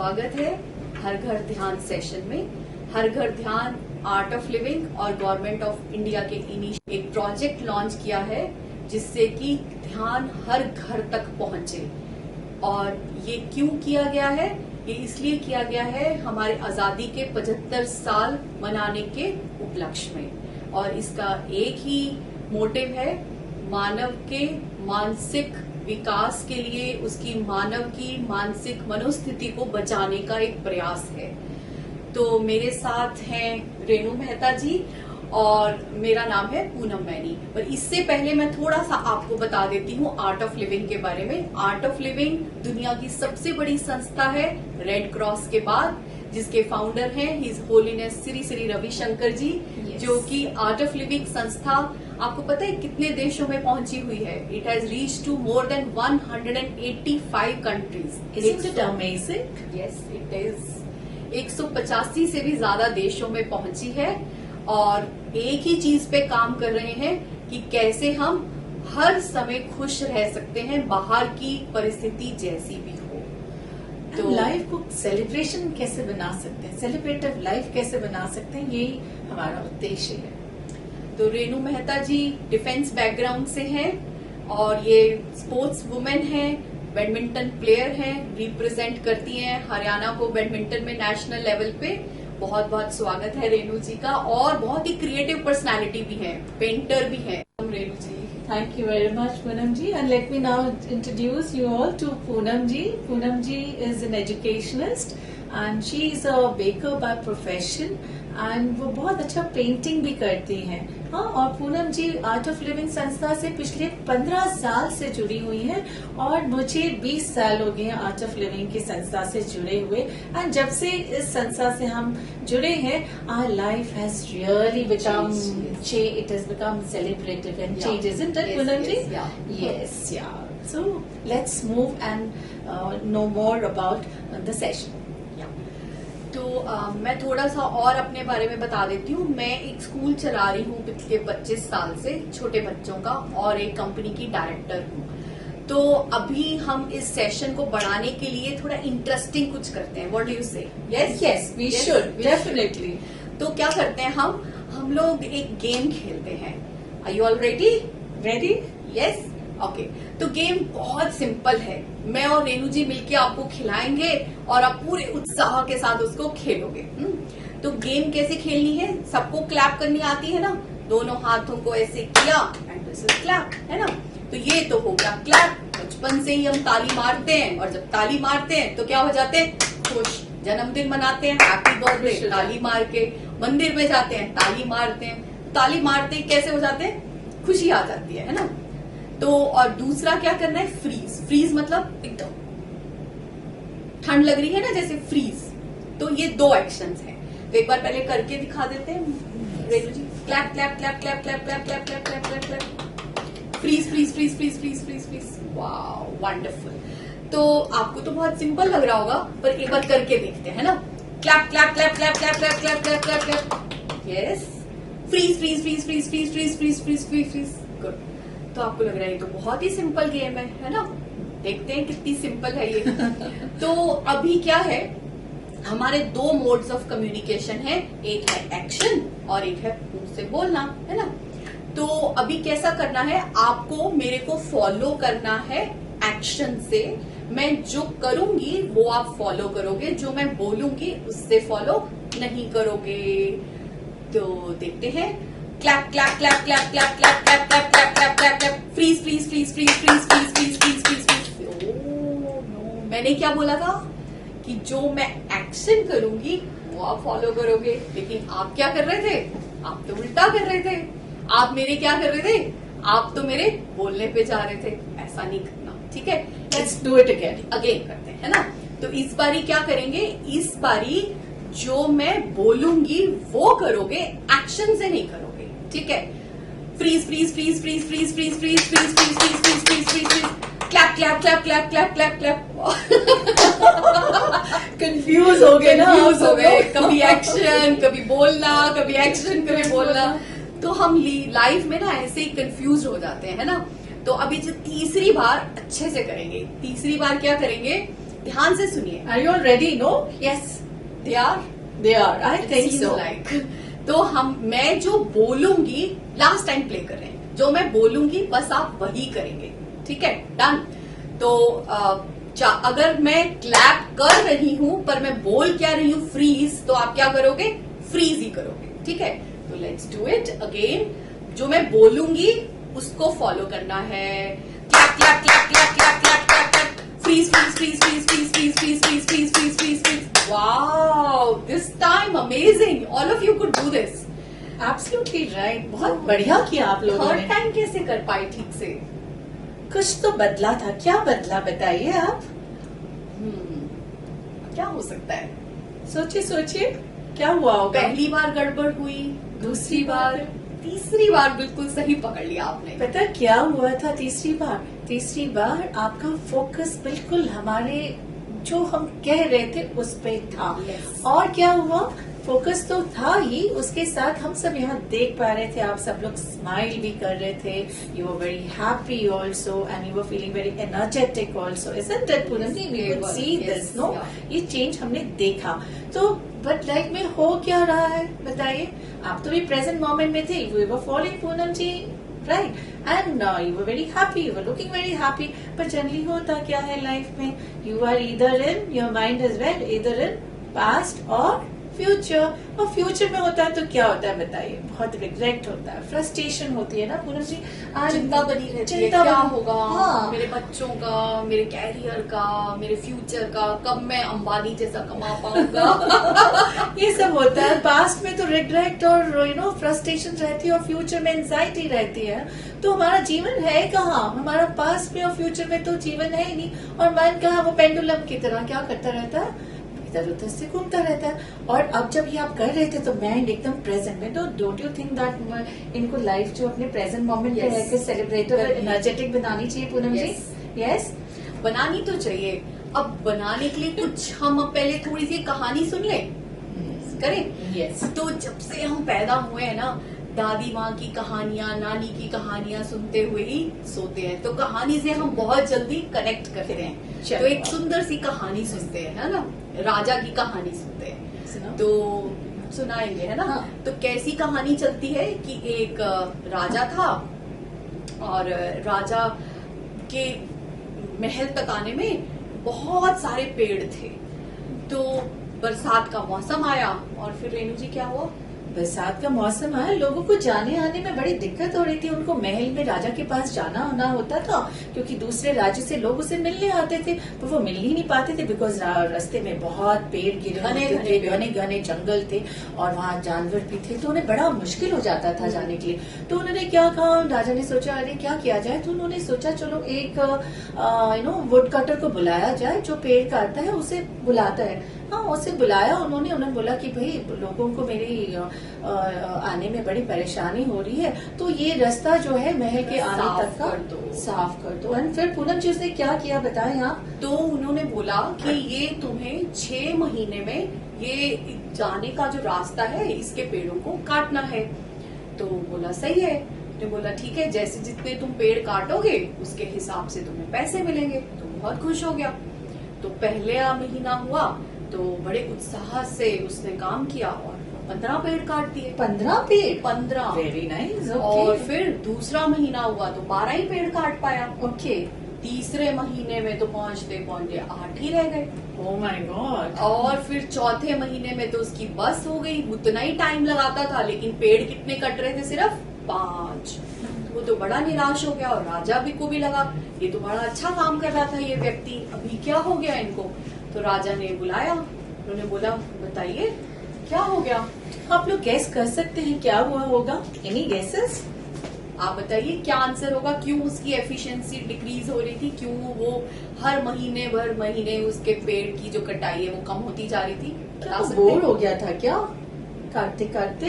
स्वागत है हर घर ध्यान सेशन में। हर घर ध्यान आर्ट ऑफ लिविंग और गवर्नमेंट ऑफ इंडिया के एक प्रोजेक्ट लॉन्च किया है जिससे कि ध्यान हर घर तक पहुंचे। और ये क्यों किया गया है? ये इसलिए किया गया है हमारे आजादी के 75 साल मनाने के उपलक्ष्य में। और इसका एक ही मोटिव है, मानव के मानसिक विकास के लिए, उसकी मानव की मानसिक मनोस्थिति को बचाने का एक प्रयास है। तो मेरे साथ हैं रेनू मेहता जी और मेरा नाम है पूनम मैनी। पर इससे पहले मैं थोड़ा सा आपको बता देती हूँ आर्ट ऑफ लिविंग के बारे में। आर्ट ऑफ लिविंग दुनिया की सबसे बड़ी संस्था है रेड क्रॉस के बाद, जिसके फाउंडर हैं हिज होलीनेस श्री श्री रविशंकर जी। जो कि आर्ट ऑफ लिविंग संस्था आपको पता है कितने देशों में पहुंची हुई है? It has reach to more than 185 countries. Isn't it amazing? Yes it is. 185 से भी ज्यादा देशों में पहुंची है और एक ही चीज पे काम कर रहे हैं कि कैसे हम हर समय खुश रह सकते हैं, बाहर की परिस्थिति जैसी भी हो। तो लाइफ को सेलिब्रेशन कैसे बना सकते हैं, सेलिब्रेटिव लाइफ कैसे बना सकते हैं, यही हमारा उद्देश्य है। तो रेनू मेहता जी डिफेंस बैकग्राउंड से हैं और ये स्पोर्ट्स वुमेन हैं, बैडमिंटन प्लेयर हैं, रिप्रेजेंट करती हैं हरियाणा को बैडमिंटन में नेशनल लेवल पे। बहुत बहुत स्वागत है रेनू जी का। और बहुत ही क्रिएटिव पर्सनालिटी भी है, पेंटर भी है रेनू जी। Thank you very much, Poonam ji. And let me now introduce you all to Poonam ji. Poonam ji is an educationist and she is a baker by profession. And वो बहुत अच्छा painting भी करती हैं। हाँ, और पूनम जी आर्ट ऑफ लिविंग संस्था से पिछले 15 साल से जुड़ी हुई हैं और मुझे 20 साल हो गए हैं आर्ट ऑफ लिविंग की संस्था से जुड़े हुए। एंड जब से इस संस्था से हम जुड़े हैं, our life has really become it has become celebrative and change, isn't it Poonam ji? Yes, yeah. So let's move and know more about the session. तो मैं थोड़ा सा और अपने बारे में बता देती हूँ। मैं एक स्कूल चला रही हूँ पिछले 25 साल से, छोटे बच्चों का, और एक कंपनी की डायरेक्टर हूँ। तो अभी हम इस सेशन को बढ़ाने के लिए थोड़ा इंटरेस्टिंग कुछ करते हैं। What do you say? Yes yes, we should definitely. तो क्या करते हैं हम लोग एक गेम खेलते हैं। Are you all ready? Ready? Yes, okay. तो गेम बहुत सिंपल है। मैं और रेनू जी मिलके आपको खिलाएंगे और आप पूरे उत्साह के साथ उसको खेलोगे। तो गेम कैसे खेलनी है? सबको क्लैप करनी आती है ना? दोनों हाथों को ऐसे किया एंड दिस इज क्लैप, है ना? तो ये तो हो गया क्लैप। बचपन से ही हम ताली मारते हैं और जब ताली मारते हैं तो क्या हो जाते हैं? खुश। जन्मदिन मनाते हैं, हैप्पी बर्थडे, ताली मार के। मंदिर में जाते हैं, ताली मारते हैं। ताली मारते ही कैसे हो जाते हैं? खुशी आ जाती है ना? तो और दूसरा क्या करना है? फ्रीज। फ्रीज मतलब एकदम ठंड लग रही है ना, जैसे फ्रीज। तो ये 2 एक्शंस हैं। तो एक बार पहले करके दिखा देते हैं Renu ji. Clap clap clap clap clap clap clap clap clap clap clap. Freeze freeze freeze freeze freeze freeze freeze. Wow, wonderful. तो आपको तो बहुत सिंपल लग रहा होगा, पर एक बार करके देखते हैं ना। Clap clap clap clap clap clap clap clap clap clap. Yes. Freeze freeze freeze freeze freeze freeze freeze freeze freeze freeze. Good. तो आपको लग रहा है ये तो बहुत ही सिंपल गेम है ना? देखते हैं कितनी सिंपल है ये। तो अभी क्या है, हमारे 2 मोड्स ऑफ कम्युनिकेशन है। एक है एक्शन और एक है मुंह से बोलना, है ना? तो अभी कैसा करना है, आपको मेरे को फॉलो करना है एक्शन से। मैं जो करूंगी वो आप फॉलो करोगे, जो मैं बोलूंगी उससे फॉलो नहीं करोगे। तो देखते हैं। Clap clap clap clap clap clap clap clap clap clap clap clap. Freeze freeze freeze freeze freeze freeze freeze freeze freeze freeze. Oh no, मैंने क्या बोला था कि जो मैं एक्शन करूंगी वो आप फॉलो करोगे। लेकिन आप क्या कर रहे थे? आप तो उल्टा कर रहे थे। आप मेरे क्या कर रहे थे? आप तो मेरे बोलने पे जा रहे थे। ऐसा नहीं करना, ठीक है? लेट्स डू इट अगेन करते हैं, है ना? तो इस बारी क्या करेंगे? इस बारी जो मैं बोलूंगी वो करोगे, एक्शन से नहीं करोगे, ठीक है? Freeze freeze freeze freeze freeze freeze freeze freeze freeze freeze freeze freeze freeze freeze. Clap clap clap clap clap clap clap. Confuse हो गए ना? कंफ्यूज हो गए। कभी एक्शन, कभी बोलना, कभी एक्शन, कभी बोलना। तो हम लाइफ में ना ऐसे ही कंफ्यूज हो जाते हैं, है ना? तो अभी जो तीसरी बार अच्छे से करेंगे। तीसरी बार क्या करेंगे? ध्यान से सुनिए। Are you all ready? No? Yes they are, They are. I think so. Like तो मैं जो बोलूंगी, लास्ट टाइम प्ले कर रहे हैं, जो मैं बोलूंगी बस आप वही करेंगे, ठीक है? डन। तो अगर मैं क्लैप कर रही हूं पर मैं बोल क्या रही हूं फ्रीज, तो आप क्या करोगे? फ्रीज ही करोगे, ठीक है? तो लेट्स डू इट अगेन। जो मैं बोलूंगी उसको फॉलो करना है। Clap clap clap clap clap clap clap clap, freeze freeze freeze freeze freeze freeze freeze freeze freeze freeze freeze freeze. Wow, this time amazing, all of you could do this. Absolutely right. बहुत बढ़िया किया आप लोगों third ने। Time कैसे कर पाए ठीक से? कुछ तो बदला था, क्या बदला बताइए आप? क्या हो सकता है? सोचिए सोचिए, क्या हुआ होगा? पहली बार गड़बड़ हुई, दूसरी बार, बार? तीसरी बार बिल्कुल सही पकड़ लिया आपने। पता क्या हुआ था तीसरी बार? तीसरी बार आपका फोकस बिल्कुल हमारे जो हम कह रहे थे उस पे था। Yes. और क्या हुआ? फोकस तो था ही, उसके साथ हम सब यहाँ देख पा रहे थे, आप सब लोग स्माइल भी कर रहे थे। You were very happy also and you were feeling very energetic also, isn't it Poonam ji? We could see this, no? ये चेंज हमने देखा। तो बट लाइफ में हो क्या रहा है बताइए? आप तो भी प्रेजेंट मोमेंट में थे, you were following Poonam ji, right? And you were very happy, you were looking very happy. पर जनरली होता क्या है लाइफ में? You are either in your mind is well, either in past और फ्यूचर। और फ्यूचर में होता है तो क्या होता है बताइए? बहुत रिग्रेट होता है, फ्रस्ट्रेशन होती है ना पूनम जी? आज चिंता बनी रहती है, चिंता क्या बनी- होगा हाँ। मेरे बच्चों का, मेरे कैरियर का, मेरे फ्यूचर का, कब मैं अंबानी जैसा कमा पाऊंगा। ये सब होता है। पास्ट में तो रिग्रेट और फ्रस्ट्रेशन रहती है और फ्यूचर में एंजाइटी रहती है। तो हमारा जीवन है कहाँ? हमारा पास्ट में और फ्यूचर में तो जीवन है ही नहीं। और मन कहाँ? वो पेंडुलम की तरह क्या करता रहता है? इधर उधर से घूमता रहता है। और अब जब ये आप कर रहे थे तो माइंड एकदम प्रेजेंट में। तो डोंट यू थिंक दैट इनको लाइफ जो अपने प्रेजेंट मोमेंट पे Yes. रहकर सेलिब्रेट और एनर्जेटिक बनानी चाहिए पूनम जी? Yes. यस। बनानी तो चाहिए। अब बनाने के लिए कुछ हम पहले थोड़ी सी कहानी सुन लें, करें? यस। तो जब से हम पैदा हुए हैं ना, दादी माँ की कहानियां, नानी की कहानियां सुनते हुए ही सोते हैं। तो कहानी से हम बहुत जल्दी कनेक्ट करते हैं। चलो। तो एक सुंदर सी कहानी सुनते हैं, है ना? राजा की कहानी सुनते हैं। सुनाओ। तो सुनाएंगे, है ना? हाँ। तो कैसी कहानी चलती है कि एक राजा था और राजा के महल तक आने में बहुत सारे पेड़ थे। तो बरसात का मौसम आया और फिर रेणु जी क्या हुआ? बरसात का मौसम आया, लोगों को जाने आने में बड़ी दिक्कत हो रही थी। उनको महल में राजा के पास जाना आना होता था क्योंकि दूसरे राज्य से लोग उसे मिलने आते थे, पर वो मिल ही नहीं पाते थे बिकॉज रास्ते में बहुत पेड़ गिरे घने होते घने थे, घने घने जंगल थे और वहाँ जानवर भी थे। तो उन्हें बड़ा मुश्किल हो जाता था जाने के लिए। तो उन्होंने क्या कहा, राजा ने सोचा अरे क्या किया जाए। तो उन्होंने सोचा चलो एक वुड कटर को बुलाया जाए, जो पेड़ काटता है उसे बुलाता है। हाँ, उसे बुलाया उन्होंने बोला कि भाई लोगों को मेरी आने में बड़ी परेशानी हो रही है, तो ये रास्ता जो है महल के आने साफ तक का कर दो। साफ कर दो। और फिर पूनम जी उसने क्या किया बताएं आप? तो उन्होंने बोला कि ये तुम्हें 6 महीने में ये जाने का जो रास्ता है इसके पेड़ों को काटना है। तो बोला सही है। तो बोला ठीक है, जैसे जितने तुम पेड़ काटोगे उसके हिसाब से तुम्हें पैसे मिलेंगे। तो बहुत खुश हो गया। तो पहले महीना हुआ तो बड़े उत्साह से उसने काम किया और 15 पेड़ काट दिए। 15 पेड़? 15। Very nice. और फिर दूसरा महीना हुआ तो 12 ही पेड़ काट पाया। ओके। तीसरे महीने में तो पहुंचते पहुंचते 8 ही रह गए। Oh my God. और फिर चौथे महीने में तो उसकी बस हो गई। उतना ही टाइम लगाता था लेकिन पेड़ कितने कट रहे थे? सिर्फ 5। वो तो बड़ा निराश हो गया और राजा भी को भी लगा ये तो बड़ा अच्छा काम कर रहा था ये व्यक्ति, अभी क्या हो गया इनको? तो राजा ने बुलाया, उन्होंने बोला बताइए क्या हो गया? आप लोग गेस कर सकते हैं क्या हुआ होगा? Any guesses? आप बताइए क्या आंसर होगा? क्यों उसकी एफिशिएंसी डिक्रीज हो रही थी? क्यों वो हर महीने उसके पेड़ की जो कटाई है वो कम होती जा रही थी? क्या बता सकते बोर हैं? हो गया था क्या काटते काटते?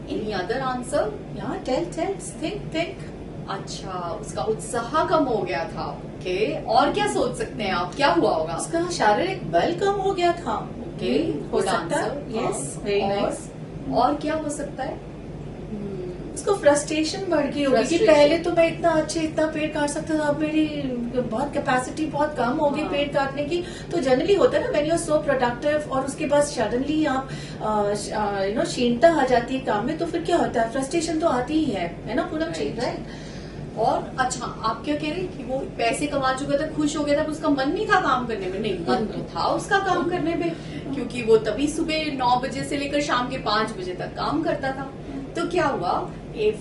Any other answer? यहाँ टेल थिंक। अच्छा, उसका उत्साह कम हो गया था। ओके, और क्या सोच सकते हैं आप? क्या हुआ होगा? उसका शारीरिक बल कम हो गया था। ओके, हो सकता है। Yes, very nice. और क्या हो सकता है? उसको फ्रस्ट्रेशन बढ़ गई होगी कि Frustration. पहले तो मैं इतना पेड़ काट सकता था, अब मेरी बहुत कैपेसिटी बहुत कम हो गई हाँ. पेड़ काटने की। तो जनरली होता है ना, when you are so productive और उसके बाद सडनली आप क्षीणता आ जाती है काम में, तो फिर क्या होता है, फ्रस्ट्रेशन तो आती ही है ना पूनम जी, Right. राइट? और अच्छा, आप क्या कह रहे हैं कि वो पैसे कमा चुका था, खुश हो गया था, उसका मन नहीं था काम करने में? नहीं, मन तो था उसका काम करने में, क्योंकि वो तभी सुबह 9 बजे से लेकर शाम के 5 बजे तक काम करता था। तो क्या हुआ,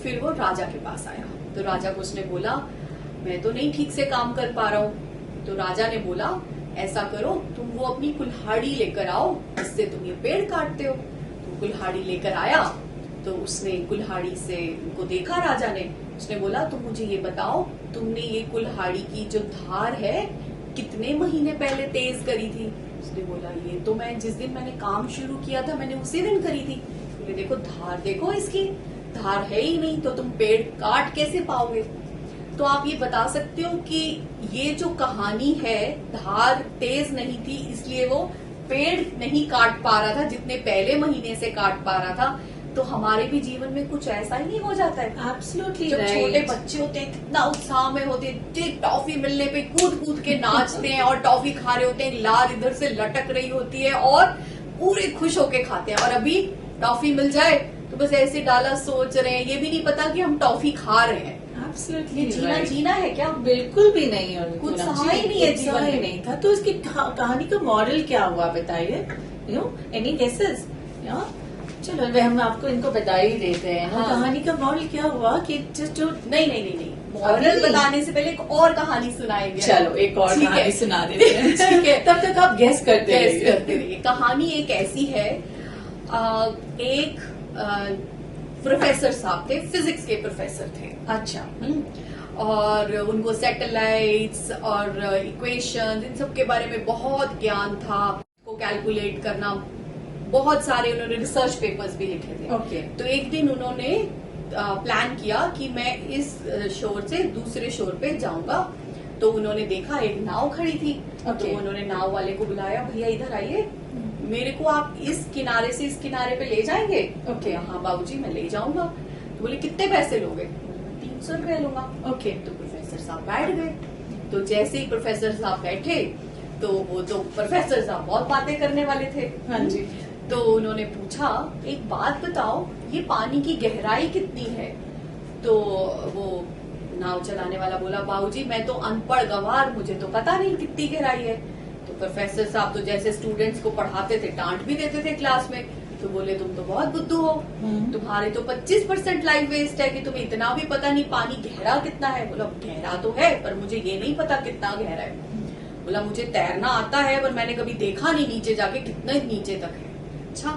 फिर वो राजा के पास आया। तो राजा को उसने बोला, मैं तो नहीं ठीक से काम कर पा रहा हूँ। तो राजा ने बोला, ऐसा करो, तुम वो अपनी कुल्हाड़ी लेकर आओ, जिससे तुम ये पेड़ काटते हो। तो कुल्हाड़ी लेकर आया, तो उसने कुल्हाड़ी से उनको देखा राजा ने। उसने बोला, तुम मुझे ये बताओ, तुमने ये कुल्हाड़ी की जो धार है कितने महीने पहले तेज करी थी? उसने बोला, ये तो मैं जिस दिन मैंने काम शुरू किया था मैंने उसी दिन करी थी। बोले, देखो धार, देखो इसकी धार है ही नहीं, तो तुम पेड़ काट कैसे पाओगे? तो आप ये बता सकते हो कि ये जो कहानी है, धार तेज नहीं थी इसलिए वो पेड़ नहीं काट पा रहा था जितने पहले महीने से काट पा रहा था। तो हमारे भी जीवन में कुछ ऐसा ही नहीं हो जाता है? एब्सोल्युटली जब राइट। छोटे बच्चे होते हैं कितना उत्साह में होते हैं, टॉफी मिलने पे कूद कूद के नाचते हैं और टॉफी खा रहे होते हैं, लार इधर से लटक रही होती है और पूरे खुश होके खाते हैं। और अभी टॉफी मिल जाए तो बस ऐसे डाला सोच रहे हैं, ये भी नहीं पता कि हम टॉफी खा रहे हैं। एब्सोल्युटली ये जीना जीना है क्या? बिल्कुल भी नहीं है, कुछ पूनम सहा ही जी, नहीं है कुछ जीवन सहा ही में। नहीं था। तो इसकी कहानी का मॉरल क्या हुआ, बताइए, एनी गेसेस? चलो वे हम आपको इनको बता ही देते हैं ना। हाँ. कहानी का मॉरल क्या हुआ कि जो नहीं नहीं नहीं नहीं, अभी मॉरल नहीं। बताने से पहले एक और कहानी सुनाएंगे। चलो एक और ठीक है। कहानी सुना देते हैं। ठीक है। तब तक आप गेस करते गैस रहिए। करते रहिए। कहानी एक ऐसी है, एक प्रोफेसर साहब थे, फिजिक्स के प्रोफेसर थे। अच्छा। और उनको सैटेलाइट्स और इक्वेशन इन सब के बारे में बहुत ज्ञान था, को कैलकुलेट करना, बहुत सारे उन्होंने रिसर्च पेपर्स भी लिखे थे। ओके। तो एक दिन उन्होंने प्लान किया कि मैं इस शोर से दूसरे शोर पे जाऊंगा। तो उन्होंने देखा एक नाव खड़ी थी। Okay. तो उन्होंने नाव वाले को बुलाया, भैया इधर आइए, मेरे को आप इस किनारे से इस किनारे पे ले जाएंगे? Okay. हाँ बाबूजी मैं ले जाऊंगा। तो बोले कितने पैसे लोगे? 300 रुपए लूंगा। ओके। तो प्रोफेसर साहब बैठ गए। तो जैसे ही प्रोफेसर साहब बैठे तो वो तो प्रोफेसर साहब बहुत बातें करने वाले थे। हाँ जी। तो उन्होंने पूछा, एक बात बताओ, ये पानी की गहराई कितनी है? तो वो नाव चलाने वाला बोला, बाबूजी मैं तो अनपढ़ गंवार, मुझे तो पता नहीं कितनी गहराई है। तो प्रोफेसर साहब तो जैसे स्टूडेंट्स को पढ़ाते थे, डांट भी देते थे क्लास में। तो बोले, तुम तो बहुत बुद्धू हो, तुम्हारे तो 25% लाइफ वेस्ट है कि तुम्हें इतना भी पता नहीं पानी गहरा कितना है। बोला, गहरा तो है पर मुझे ये नहीं पता कितना गहरा है। बोला, मुझे तैरना आता है पर मैंने कभी देखा नहीं नीचे जाके कितना नीचे तक है। अच्छा,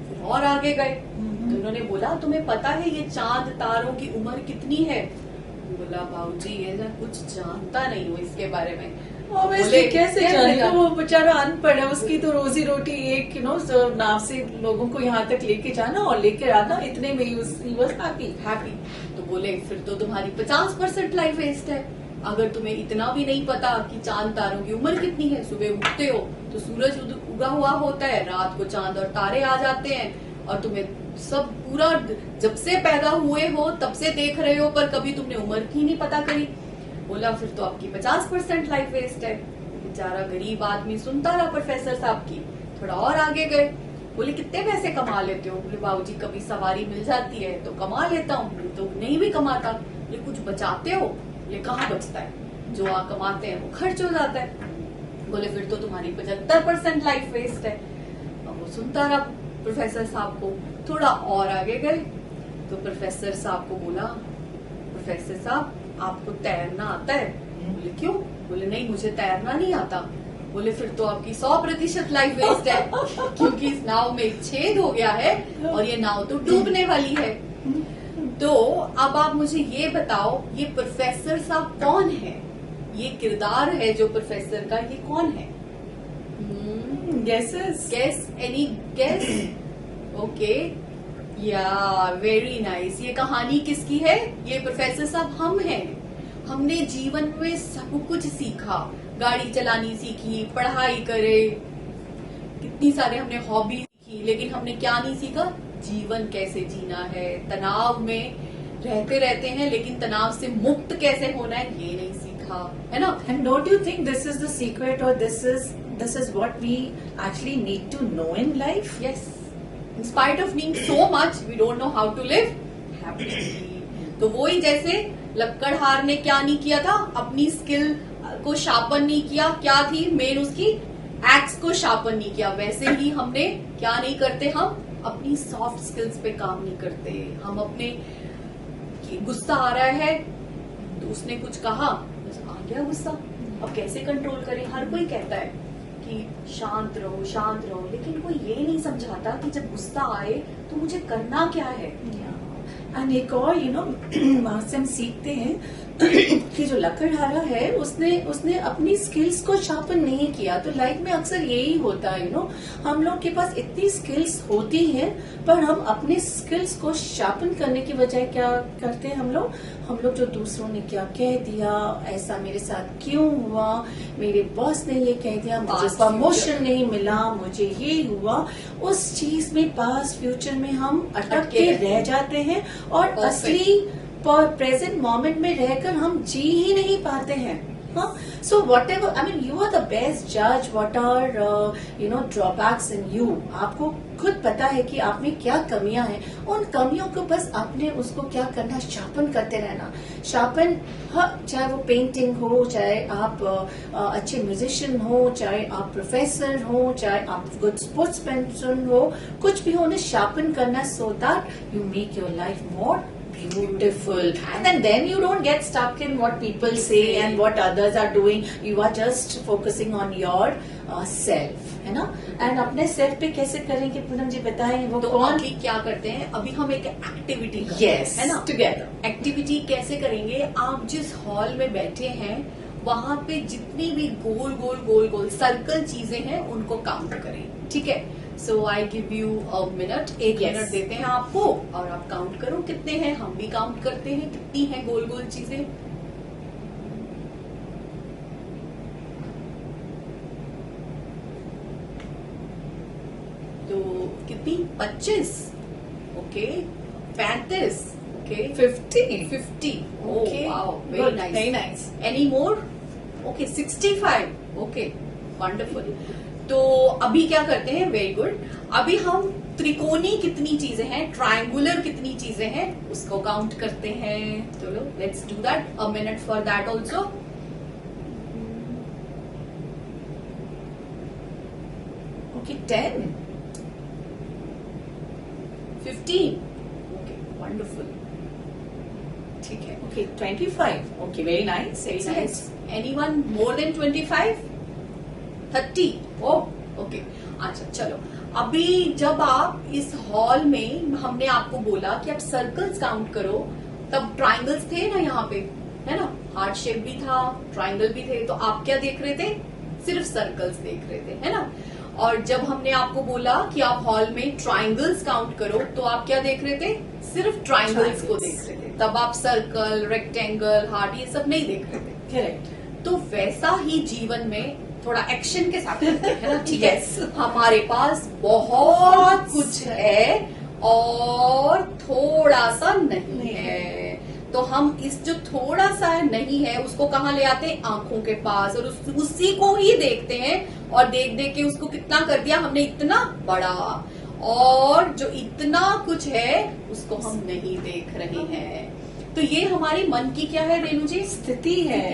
फिर और आगे गए तो उन्होंने बोला, तुम्हें पता है ये चांद तारों की उम्र कितनी है? बोला, बाबूजी ये ना कुछ जानता नहीं हूँ इसके बारे में। Obviously, कैसे जानेगा, जान वो बेचारा अनपढ़ है, उसकी तो रोजी रोटी एक नाव से लोगों को यहाँ तक लेके जाना और लेके आना, इतने में ही was happy. हैप्पी। तो बोले, फिर तो तुम्हारी 50% लाइफ वेस्ट है। अगर तुम्हें इतना भी नहीं पता कि चांद तारों की उम्र कितनी है, सुबह उठते हो तो सूरज उगा हुआ होता है, रात को चांद और तारे आ जाते हैं, और तुम्हें सब पूरा जब से पैदा हुए हो तब से देख रहे हो, पर कभी तुमने उम्र की नहीं पता करी। बोला, फिर तो आपकी 50% लाइफ वेस्ट है। बेचारा गरीब आदमी सुनता रहा प्रोफेसर साहब की। थोड़ा और आगे गए, बोले, कितने पैसे कमा लेते हो? बोले, बाबूजी कभी सवारी मिल जाती है तो कमा लेता हूँ, तो नहीं भी कमाता। बोले, कुछ बचाते हो? बोले, कहाँ बचता है, जो आप कमाते हैं वो खर्च हो जाता है। बोले, फिर तो तुम्हारी 75% लाइफ वेस्ट है। अब वो सुनता रहा प्रोफेसर साहब को। थोड़ा और आगे गए तो प्रोफेसर साहब को बोला, प्रोफेसर साहब आपको तैरना आता है? बोले, क्यों? बोले, नहीं मुझे तैरना नहीं आता। बोले, फिर तो आपकी 100% लाइफ वेस्ट है, क्योंकि इस नाव में एक छेद हो गया है और ये नाव तो डूबने वाली है। तो अब आप मुझे ये बताओ, ये प्रोफेसर साहब कौन है? ये किरदार है जो प्रोफेसर का, ये कौन है? Guesses? Guess, any guess? Okay, yeah very nice. ये कहानी किसकी है? ये प्रोफेसर साहब हम हैं। हमने जीवन में सब कुछ सीखा, गाड़ी चलानी सीखी, पढ़ाई करे, कितनी सारे हमने हॉबी सीखी, लेकिन हमने क्या नहीं सीखा? जीवन कैसे जीना है, तनाव में रहते रहते हैं, लेकिन तनाव से मुक्त कैसे होना है ये नहीं सीखा, है ना? And don't you think this is the secret, or this is what we actually need to know in life? Yes. In spite of being so much, we don't know how to live happily. तो वही जैसे लक्कड़हार ने क्या नहीं किया था, अपनी skill को शार्पन नहीं किया, क्या थी मेन उसकी, एक्स को शार्पन नहीं किया, वैसे ही हमने क्या नहीं करते, हम अपनी सॉफ्ट स्किल्स पे काम नहीं करते। हम अपने गुस्सा आ रहा है तो उसने कुछ कहा, आ गया गुस्सा, अब कैसे कंट्रोल करें? हर कोई कहता है कि शांत रहो शांत रहो, लेकिन कोई ये नहीं समझाता कि जब गुस्सा आए तो मुझे करना क्या है। एंड एक और वहां से हम सीखते हैं कि जो लकड़हारा है उसने अपनी स्किल्स को शार्पन नहीं किया। तो लाइफ में अक्सर यही होता है, हम लोग के पास इतनी स्किल्स होती हैं, पर हम अपने स्किल्स को शार्पन करने की बजाय क्या करते हैं, हम लोग जो दूसरों ने क्या कह दिया, ऐसा मेरे साथ क्यों हुआ, मेरे बॉस ने ये कह दिया, मुझे प्रमोशन नहीं मिला, मुझे ये हुआ, उस चीज में पास्ट फ्यूचर में हम अटक के रह जाते हैं और असली प्रेजेंट मोमेंट में रहकर हम जी ही नहीं पाते हैं। So whatever, I mean, you are the best जज what are drawbacks in you. आपको खुद पता है कि आप में क्या कमियां हैं, उन कमियों को बस आपने उसको क्या करना, शार्पन करते रहना। शार्पन, चाहे वो पेंटिंग हो, चाहे आप अच्छे म्यूजिशियन हो, चाहे आप प्रोफेसर हो, चाहे आप गुड स्पोर्ट्स पर्सन हो, कुछ भी हो, उन्हें शार्पन करना, so that you make your life more beautiful, and then you don't get stuck in what people say and what others are doing. You are just focusing on your self, है ना? and अपने self पे कैसे करेंगे पूनम जी, बताएं वो तो कौन? अभी क्या करते हैं, अभी हम एक एक्टिविटी करते Yes, हैं, है ना? together. एक्टिविटी कैसे करेंगे, आप जिस हॉल में बैठे हैं वहां पे जितनी भी गोल गोल गोल गोल सर्कल चीजें हैं उनको काउंट करें, ठीक है? So I give you a minute, एक Yes. मिनट देते हैं आपको और आप काउंट करो कितने हैं, हम भी काउंट करते हैं कितनी हैं गोल गोल चीजें। तो कितनी, 25, okay, 35, okay, 50. Oh, wow, very Good, nice. very nice. Any more? Okay, 65. Okay, wonderful. तो अभी क्या करते हैं, वेरी गुड, अभी हम त्रिकोणी कितनी चीजें हैं, ट्रायंगुलर कितनी चीजें हैं उसको काउंट करते हैं। चलो let's do that, a minute for that also. Okay, 10. 15. Okay, wonderful, ठीक है। Okay, 25. Okay, very nice. Very Excellent. nice. Anyone more than 25? 30? Oh, okay. अच्छा चलो, अभी जब आप इस हॉल में, हमने आपको बोला कि आप सर्कल्स काउंट करो, तब ट्राइंगल्स थे ना यहाँ पे, है ना? हार्ट शेप भी था, ट्राइंगल भी थे, तो आप क्या देख रहे थे, सिर्फ सर्कल्स देख रहे थे, है ना? और जब हमने आपको बोला कि आप हॉल में ट्राइंगल्स काउंट करो, तो आप क्या देख रहे थे, सिर्फ ट्राइंगल्स को देख रहे थे, तब आप सर्कल, रेक्टेंगल, हार्ट ये सब नहीं देख रहे थे। Correct. तो वैसा ही जीवन में थोड़ा एक्शन के साथ करते हैं ना, ठीक है? Yes. हमारे पास बहुत कुछ है और थोड़ा सा नहीं है, तो हम इस जो थोड़ा सा नहीं है उसको कहाँ ले आते हैं, आंखों के पास, और उसी को ही देखते हैं, और देख देख के उसको कितना कर दिया हमने, इतना बड़ा, और जो इतना कुछ है उसको हम नहीं देख रहे हैं। तो ये हमारी मन की क्या है रेणु जी, स्थिति है।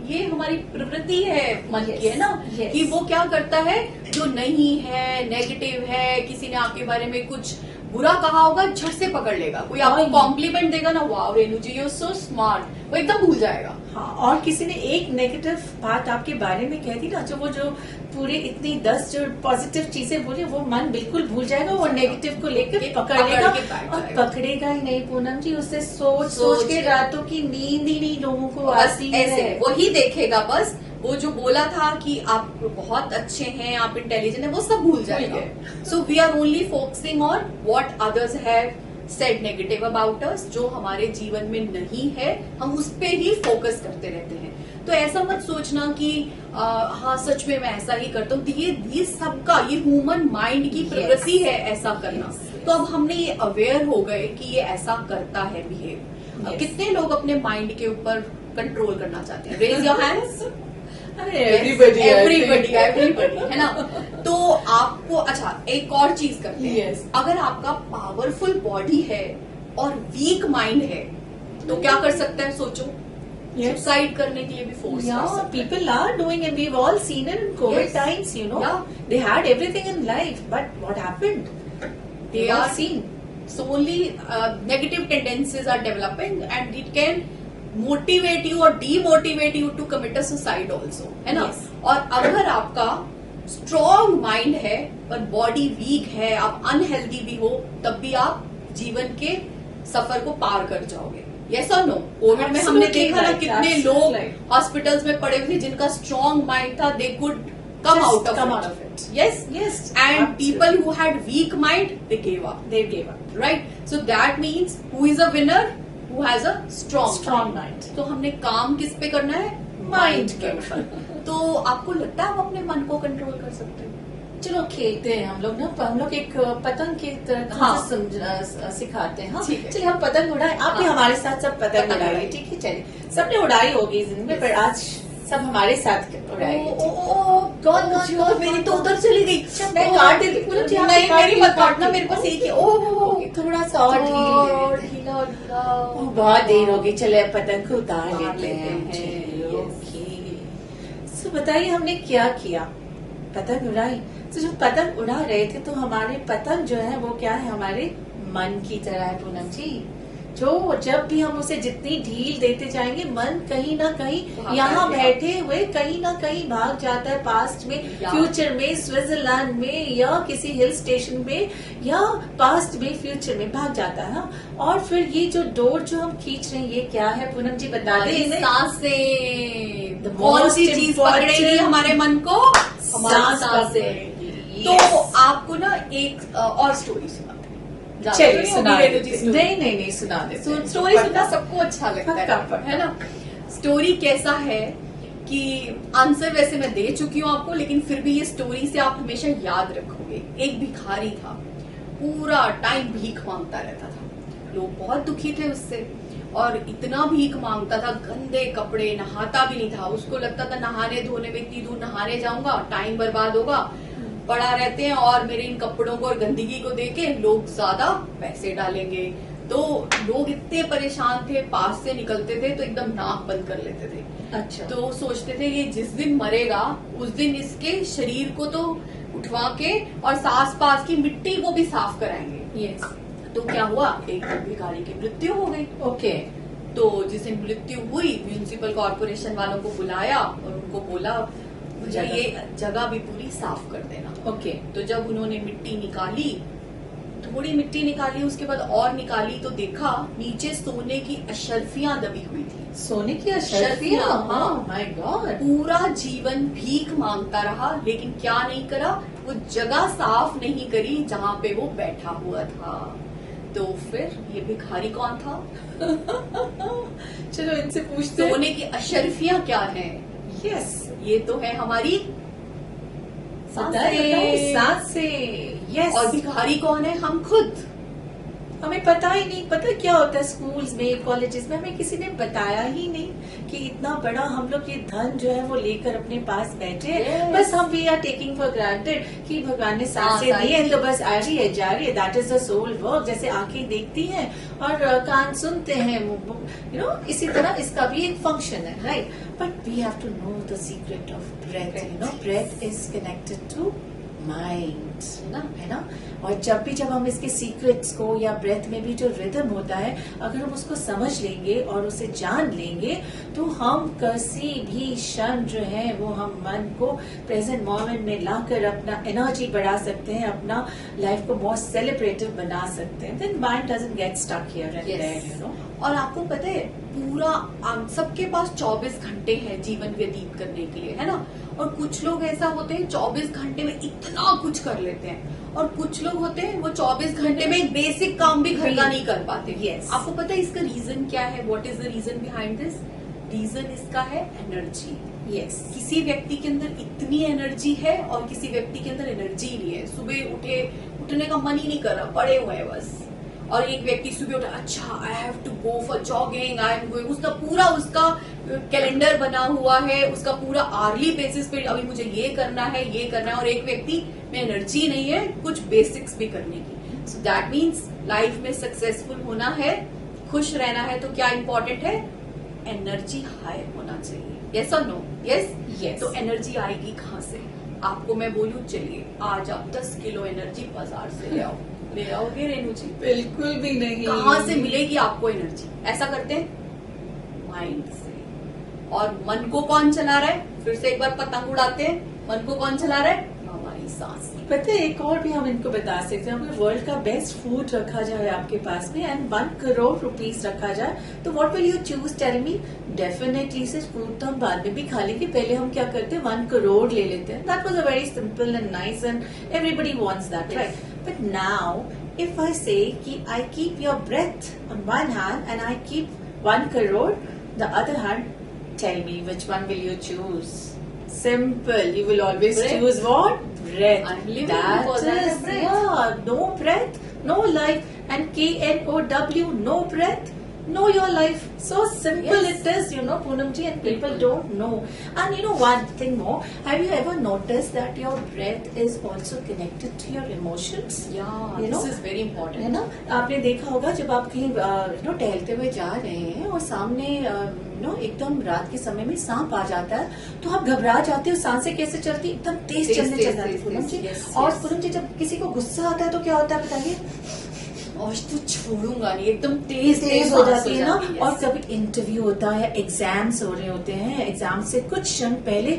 ये हमारी प्रवृत्ति है मन की, है ना? Yes. कि वो क्या करता है, जो नहीं है, नेगेटिव है, किसी ने आपके बारे में कुछ बुरा कहा होगा, झट से पकड़ लेगा। कोई आपको कॉम्प्लीमेंट देगा ना, वाह रेणु जी यू आर सो स्मार्ट, वो एकदम भूल जाएगा। हाँ, और किसी ने एक नेगेटिव बात आपके बारे में कह दी ना, जो पूरे इतनी 10 जो पॉजिटिव चीजें बोली, वो मन बिल्कुल भूल जाएगा, वो नेगेटिव को लेकर पकड़ लेगा, के बैठ और जाएगा। पकड़ेगा ही नहीं पूनम जी, उससे सोच के रातों की नींद ही नहीं लोगों को बस आती ऐसे है। वही देखेगा, बस वो जो बोला था कि आप बहुत अच्छे हैं, आप इंटेलिजेंट हैं, वो सब भूल जाएगा। So we are only focusing on what others have said negative about us, जो हमारे जीवन में नहीं है, हम उस पे ही फोकस करते रहते हैं। तो ऐसा मत सोचना कि हाँ सच में मैं ऐसा ही करता हूँ, ये सबका, ये ह्यूमन माइंड की प्रवृत्ति है ऐसा करना। तो अब हमने ये अवेयर हो गए कि ये ऐसा करता है बिहेव, Yes. कितने लोग अपने माइंड के ऊपर कंट्रोल करना चाहते हैं? Raise your hands. Everybody everybody है ना। तो आपको अच्छा एक और चीज करते हैं। Yes. अगर आपका पावरफुल बॉडी है और वीक माइंड है तो क्या कर सकते हैं? सोचो, Yes. सुसाइड करने के लिए भी फोर्स कर Yeah, सकते हैं। people are doing it. We've all seen it in COVID Yes. times, you know. Yeah. They had everything in life, but what happened? They We've all are seen. solely negative tendencies are developing and it can motivate you or demotivate you to commit a suicide also, है ना? Yes. और अगर आपका strong mind है पर body weak है, आप unhealthy भी हो, तब भी आप जीवन के सफर को पार कर जाओगे। यस और नो? कोविड में हमने Absolutely देखा ना right, कितने absolutely लोग right. हॉस्पिटल्स में पड़े हुए थे जिनका स्ट्रॉन्ग माइंड था, they could come Just out of come it. out of it. Yes. Yes. And absolutely. people who had weak mind, they gave up. They gave up. Right? So that means who is a winner? Who has a strong Strong mind. तो हमने काम किस पे करना है? Mind के पे। ऊपर। तो आपको लगता है आप अपने मन को कंट्रोल कर सकते हैं? चलो खेलते हैं हम लोग ना, हम लोग एक पतंग की तरह हाँ। सिखाते हैं। हाँ, ठीक है। चलिए हम पतंग उड़ाए, आप भी हाँ। हमारे साथ सब पतंग पतंग उड़ाइए, उड़ाइए। ठीक है? चलिए, सबने उड़ाई होगी जिंदगी में, पर आज सब हमारे साथ उड़ाइए। कौन मेरी तो उधर चली गई। मैं काट देती हूँ, पूरा चाप नहीं, काट मेरी दी, मत काट काटना, दी। मेरे पास एक ही। ओह, थोड़ा सा और ढील दे देते हैं। ओह, बहुत देर हो गई, चले अब पतंग को उतार लेते हैं। चलिए, Yes. ओके। सो बताइए हमने क्या किया? पतंग उड़ाई। तो जब पतंग उड़ा रहे थे तो हमारे पतंग जो है वो क्या है, हमारे मन की तरह है पूनम जी। जो जब भी हम उसे जितनी ढील देते जाएंगे, मन कहीं ना कहीं भागता यहाँ है। बैठे हुए कहीं ना कहीं भाग जाता है, पास्ट में, या- फ्यूचर में, स्विट्जरलैंड में, या किसी हिल स्टेशन में, या पास्ट में, फ्यूचर में भाग जाता है। हाँ? और फिर ये जो डोर जो हम खींच रहे हैं, ये क्या है पूनम जी, बता दें इन्हें? सांसें। The कौन most सी चीज important- पकड़ेगी हमारे मन को? हमारी सांस सांसें। पकड़ेगी। तो Yes. आपको ना एक और स्टोरी सुनाते हैं। चलिए ज़्यादा सुना नहीं देते होगी हैं। story। नहीं सुना देते हैं। स्टोरी सुनना सबको अच्छा लगता पक्का। है ना? स्टोरी कैसा है कि आंसर वैसे मैं दे चुकी हूँ आपको, लेकिन फिर भी ये स्टोरी से आप हमेशा याद रखोगे। एक भिखारी था, पूरा टाइम भीख मांगता रहता था। लोग बहुत दुखी थे उससे और इतना भीख मांगता था, गंदे कपड़े, नहाता भी नहीं था। उसको लगता था नहाने धोने में इतनी दूर नहाने जाऊंगा, टाइम बर्बाद होगा, पड़ा रहते हैं और मेरे इन कपड़ों को और गंदगी को देके लोग ज्यादा पैसे डालेंगे। तो लोग इतने परेशान थे, पास से निकलते थे तो एकदम नाक बंद कर लेते थे। अच्छा। तो सोचते थे ये जिस दिन मरेगा उस दिन इसके शरीर को तो उठवा के और आस पास की मिट्टी को भी साफ कराएंगे। यस। तो क्या हुआ, एक दिन भिखारी की मृत्यु हो गई। ओके। तो जिस दिन मृत्यु हुई, म्यूनिसिपल कॉर्पोरेशन वालों को बुलाया और उनको बोला मुझे ये जगह भी पूरी साफ कर देना। ओके। तो जब उन्होंने मिट्टी निकाली, थोड़ी मिट्टी निकाली, उसके बाद और निकाली तो देखा नीचे सोने की अशर्फियां दबी हुई थी। सोने की अशर्फियां, अशर्फियां। हाँ। My God. पूरा जीवन भीख मांगता रहा, लेकिन क्या नहीं करा, वो जगह साफ नहीं करी जहाँ पे वो बैठा हुआ था। तो फिर ये भिखारी कौन था? चलो इनसे पूछते हैं। सोने की अशर्फियां क्या हैं? यस। ये तो है हमारी सांसें। सांसें। यस। और भिखारी कौन है? हम खुद। हमें पता ही नहीं, पता क्या होता है स्कूल्स में, कॉलेजेस में, हमें किसी ने बताया ही नहीं कि इतना बड़ा हम लोग ये धन जो है वो लेकर अपने पास बैठे हैं। Yes. बस हम we are taking for granted कि भगवान ने सांसें सांस दी है आई। तो बस आ रही है जा रही है, that is the soul work. जैसे आंखें देखती हैं और कान सुनते हैं, यू नो, इसी तरह इसका भी एक फंक्शन है, right? But we have to know the secret of breath. You know, breath is connected to mind, है ना? और जब हम इसके सीक्रेट्स को, या ब्रेथ में भी जो रिदम होता है, अगर हम उसको समझ लेंगे और उसे जान लेंगे तो हम किसी भी क्षण जो है वो हम मन को प्रेजेंट मोमेंट में लाकर अपना एनर्जी बढ़ा सकते हैं, अपना लाइफ को बहुत सेलिब्रेटिव बना सकते हैं। Then mind doesn't get stuck here and there, you know. और आपको पता है पूरा सबके पास 24 घंटे हैं जीवन व्यतीत करने के लिए, है ना? और कुछ लोग ऐसा होते हैं 24 घंटे में इतना कुछ कर लेते हैं, और कुछ लोग होते हैं वो 24 घंटे में एक बेसिक काम भी घर का नहीं कर पाते। Yes. आपको पता है इसका रीजन क्या है? What is the reason behind this? Reason इसका है एनर्जी। यस। किसी व्यक्ति के अंदर इतनी एनर्जी है और किसी व्यक्ति के अंदर एनर्जी नहीं है। सुबह उठने का मन ही नहीं कर रहा, पड़े हुए हैं बस। और एक व्यक्ति सुबह उठा, अच्छा I have to go for jogging, I am going, उसका कैलेंडर बना हुआ है, उसका पूरा आर्ली बेसिस पे अभी मुझे ये करना है, और एक व्यक्ति में एनर्जी नहीं है कुछ बेसिक्स भी करने की। सो दैट मीन्स लाइफ में सक्सेसफुल होना है, खुश रहना है, तो क्या इंपॉर्टेंट है? एनर्जी हाई होना चाहिए। यस और नो? यस। तो एनर्जी आएगी कहाँ से? आपको मैं बोलूं, चलिए आज आप 10 किलो एनर्जी बाजार से ले आओ। ले आओगे रेनू जी? बिल्कुल भी नहीं। कहाँ से मिलेगी आपको एनर्जी? ऐसा करते हैं माइंड से। और मन को कौन चला रहा है? फिर से एक बार पतंग उड़ाते हैं, मन को कौन चला रहा है? हमारी सांस। पता है एक और भी हम इनको बता सकते हैं, अगर वर्ल्ड का बेस्ट फूड रखा जाए आपके पास में एंड 1 करोड़ रुपीस रखा जाए, तो what will you choose? Tell me. Definitely से फूड तो हम बाद में भी खा लेंगे, पहले हम क्या करते हैं 1 करोड़ ले लेते हैं। That was a very simple and nice and everybody wants that, right? But now if I say कि I keep your breath on one hand and I keep 1 crore the other hand, tell me which one will you choose? Simple. You will always Breath. choose what? Breath. I'm living That because I have is, breath. yeah, no breath, no life. And KNOW, no breath, no your life. So simple Yes. it is, Poonam ji, and people Bilkul. don't know. And one thing more, have you ever noticed that your breath is also connected to your emotions? Yeah, You know? this is very important. है ना? आपने देखा होगा जब आप कहीं टहलते हुए जा रहे हैं और सामने एकदम रात के समय में सांप आ जाता है, तो आप घबरा जाते हो। सांसें कैसे चलती? एकदम तेज चलने चल जाती है पूनम जी। और पूनम जी जब किसी को गुस्सा आता है तो क्या होता है बताइए? और तो छोड़ूंगा नहीं, एकदम तेज हो जाती है ना। yes. और कभी इंटरव्यू होता है, एग्जाम्स हो रहे होते हैं, एग्जाम से कुछ क्षण पहले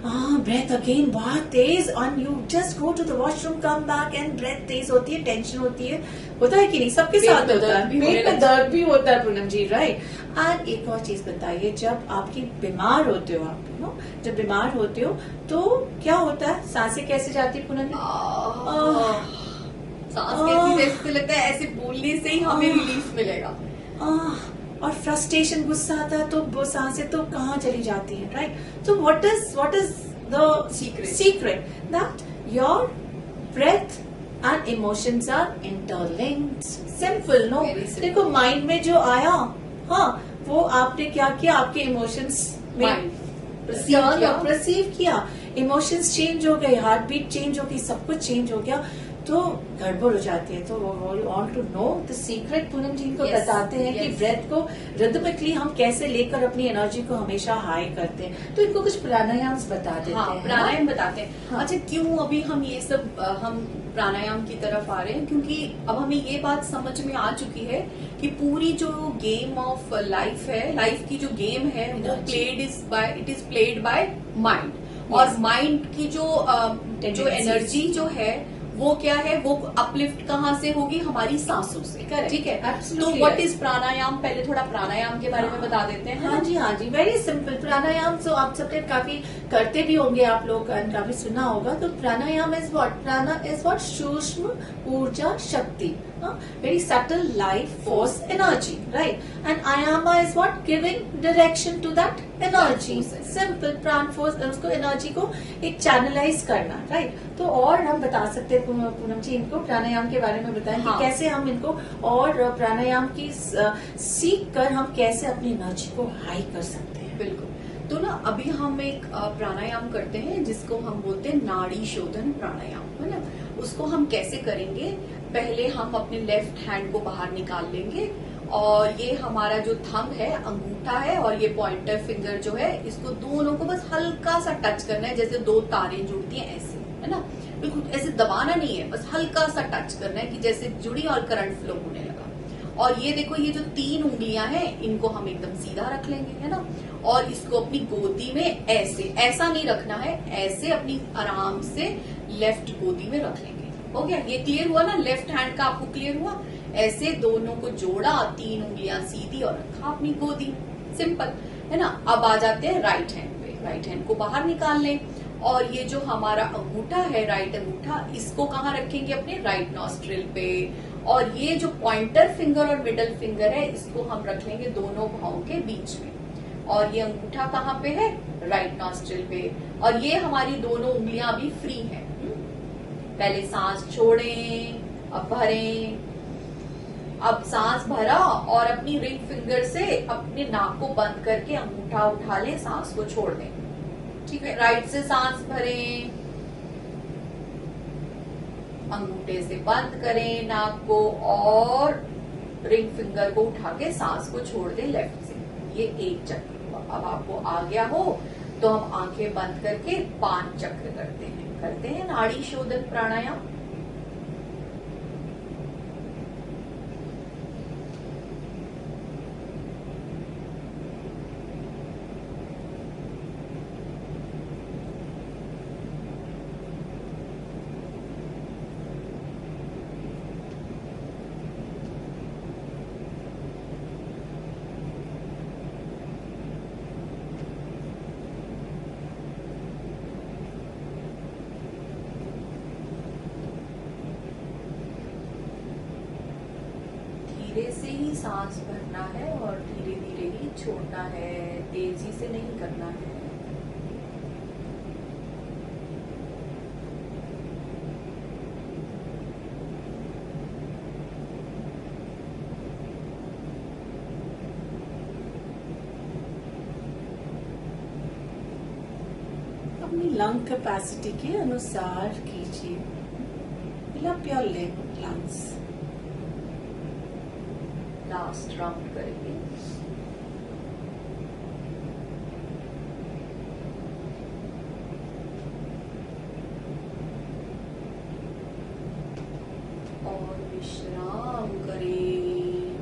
ब्रेथ अगेन बहुत तेज, और you just go to the washroom, come back and breathe तेज होती है, टेंशन होती है, होता है कि नहीं? सबके साथ होता है, पेट में दर्द भी होता है पूनम जी, राइट? एंड एक और चीज बताइए, जब आपकी बीमार होते हो आप, जब बीमार होते हो तो क्या होता है? सांसें कैसे जाती है पूनम जी? सांस कैसी? जैसे लगता है ऐसे बोलने से ही हमें रिलीफ मिलेगा। और फ्रस्ट्रेशन, गुस्सा आता है तो वो सांसें तो कहाँ चली जाती है, राइट? तो what is the secret? That your breath and emotions are interlinked. Simple, no? देखो माइंड में जो आया, वो आपने क्या किया? आपके इमोशंस में परसीव किया, इमोशंस चेंज हो गए, हार्ट बीट चेंज हो गई, सब कुछ चेंज हो गया, तो गड़बड़ हो जाती है। तो want to know the secret, Poonam ji इनको बताते हैं कि ब्रेथ को रिदमिकली हम कैसे लेकर अपनी एनर्जी को हमेशा हाई करते हैं। तो इनको कुछ प्राणायाम बता देते हैं। प्राणायाम बताते हैं। अच्छा, क्यों अभी हम ये सब हम प्राणायाम की तरफ आ रहे हैं? क्योंकि अब हमें ये बात समझ में आ चुकी है कि पूरी जो गेम ऑफ लाइफ है, लाइफ की जो गेम है, वो it is played by mind. और माइंड की जो एनर्जी जो है वो क्या है? वो अपलिफ्ट कहाँ से होगी? हमारी सांसों से। ठीक है? तो व्हाट इज प्राणायाम? पहले थोड़ा प्राणायाम के बारे में बता देते हैं। हाँ जी, वेरी सिंपल। प्राणायाम तो आप सबने काफी करते भी होंगे आप लोग, काफी सुना होगा। तो प्राणायाम इज व्हाट? प्राणा इज व्हाट? सूक्ष्म ऊर्जा शक्ति, very subtle life force energy, right? And ayama is what? Giving direction to that energy. Simple प्राण फोर्स, उसको एनर्जी को एक चैनलाइज करना, राइट? तो और हम बता सकते हैं पूनम जी इनको प्राणायाम के बारे में बताएं कि कैसे हम इनको और प्राणायाम की सीख कर हम कैसे अपनी एनर्जी को हाई कर सकते हैं। बिल्कुल। तो ना अभी हम एक प्राणायाम करते हैं जिसको हम बोलते हैं नाड़ी शोधन प्राणायाम, है ना? उसको हम कैसे करेंगे? पहले हम अपने लेफ्ट हैंड को बाहर निकाल लेंगे, और ये हमारा जो थंब है, अंगूठा है, और ये पॉइंटर फिंगर जो है, इसको दोनों को बस हल्का सा टच करना है, जैसे दो तारें जुड़ती हैं ऐसे, है ना? बिल्कुल ऐसे दबाना नहीं है, बस हल्का सा टच करना है कि जैसे जुड़ी और करंट फ्लो होने लगा। और ये देखो, ये जो 3 उंगलियां हैं, इनको हम एकदम सीधा रख लेंगे, है ना? और इसको अपनी गोदी में ऐसा नहीं रखना है, ऐसे अपनी आराम से लेफ्ट गोदी में रख लेंगे। हो गया? ये क्लियर हुआ ना? लेफ्ट हैंड का आपको क्लियर हुआ? ऐसे दोनों को जोड़ा, 3 उंगलियां सीधी और रखा अपनी गोदी में। सिंपल, है ना? अब आ जाते हैं राइट हैंड पे। राइट हैंड को बाहर निकाल लें, और ये जो हमारा अंगूठा है, राइट अंगूठा, इसको कहाँ रखेंगे? अपने राइट नॉस्ट्रिल पे। और ये जो पॉइंटर फिंगर और मिडल फिंगर है, इसको हम रख लेंगे दोनों भावों के बीच में। और ये अंगूठा कहाँ पे है? राइट नॉस्ट्रिल पे। और ये हमारी दोनों उंगलियां अभी फ्री हैं। पहले सांस छोड़ें, अब भरें, अब सांस भरा और अपनी रिंग फिंगर से अपने नाक को बंद करके अंगूठा उठा लें, सांस को छोड़ दें। ठीक है, राइट से सांस भरें, अंगूठे से बंद करें नाक को और रिंग फिंगर को उठा के सांस को छोड़ दें लेफ्ट से। ये एक चक्र हुआ। अब आपको आ गया हो तो हम आंखें बंद करके 5 चक्र करते हैं नाड़ी शोधन प्राणायाम। धीरे से ही सांस भरना है और धीरे धीरे ही छोड़ना है, तेजी से नहीं करना है। अपनी लंग कैपेसिटी के अनुसार कीजिए। Fill up your lungs. Last round करेंगे। और विश्राम करें।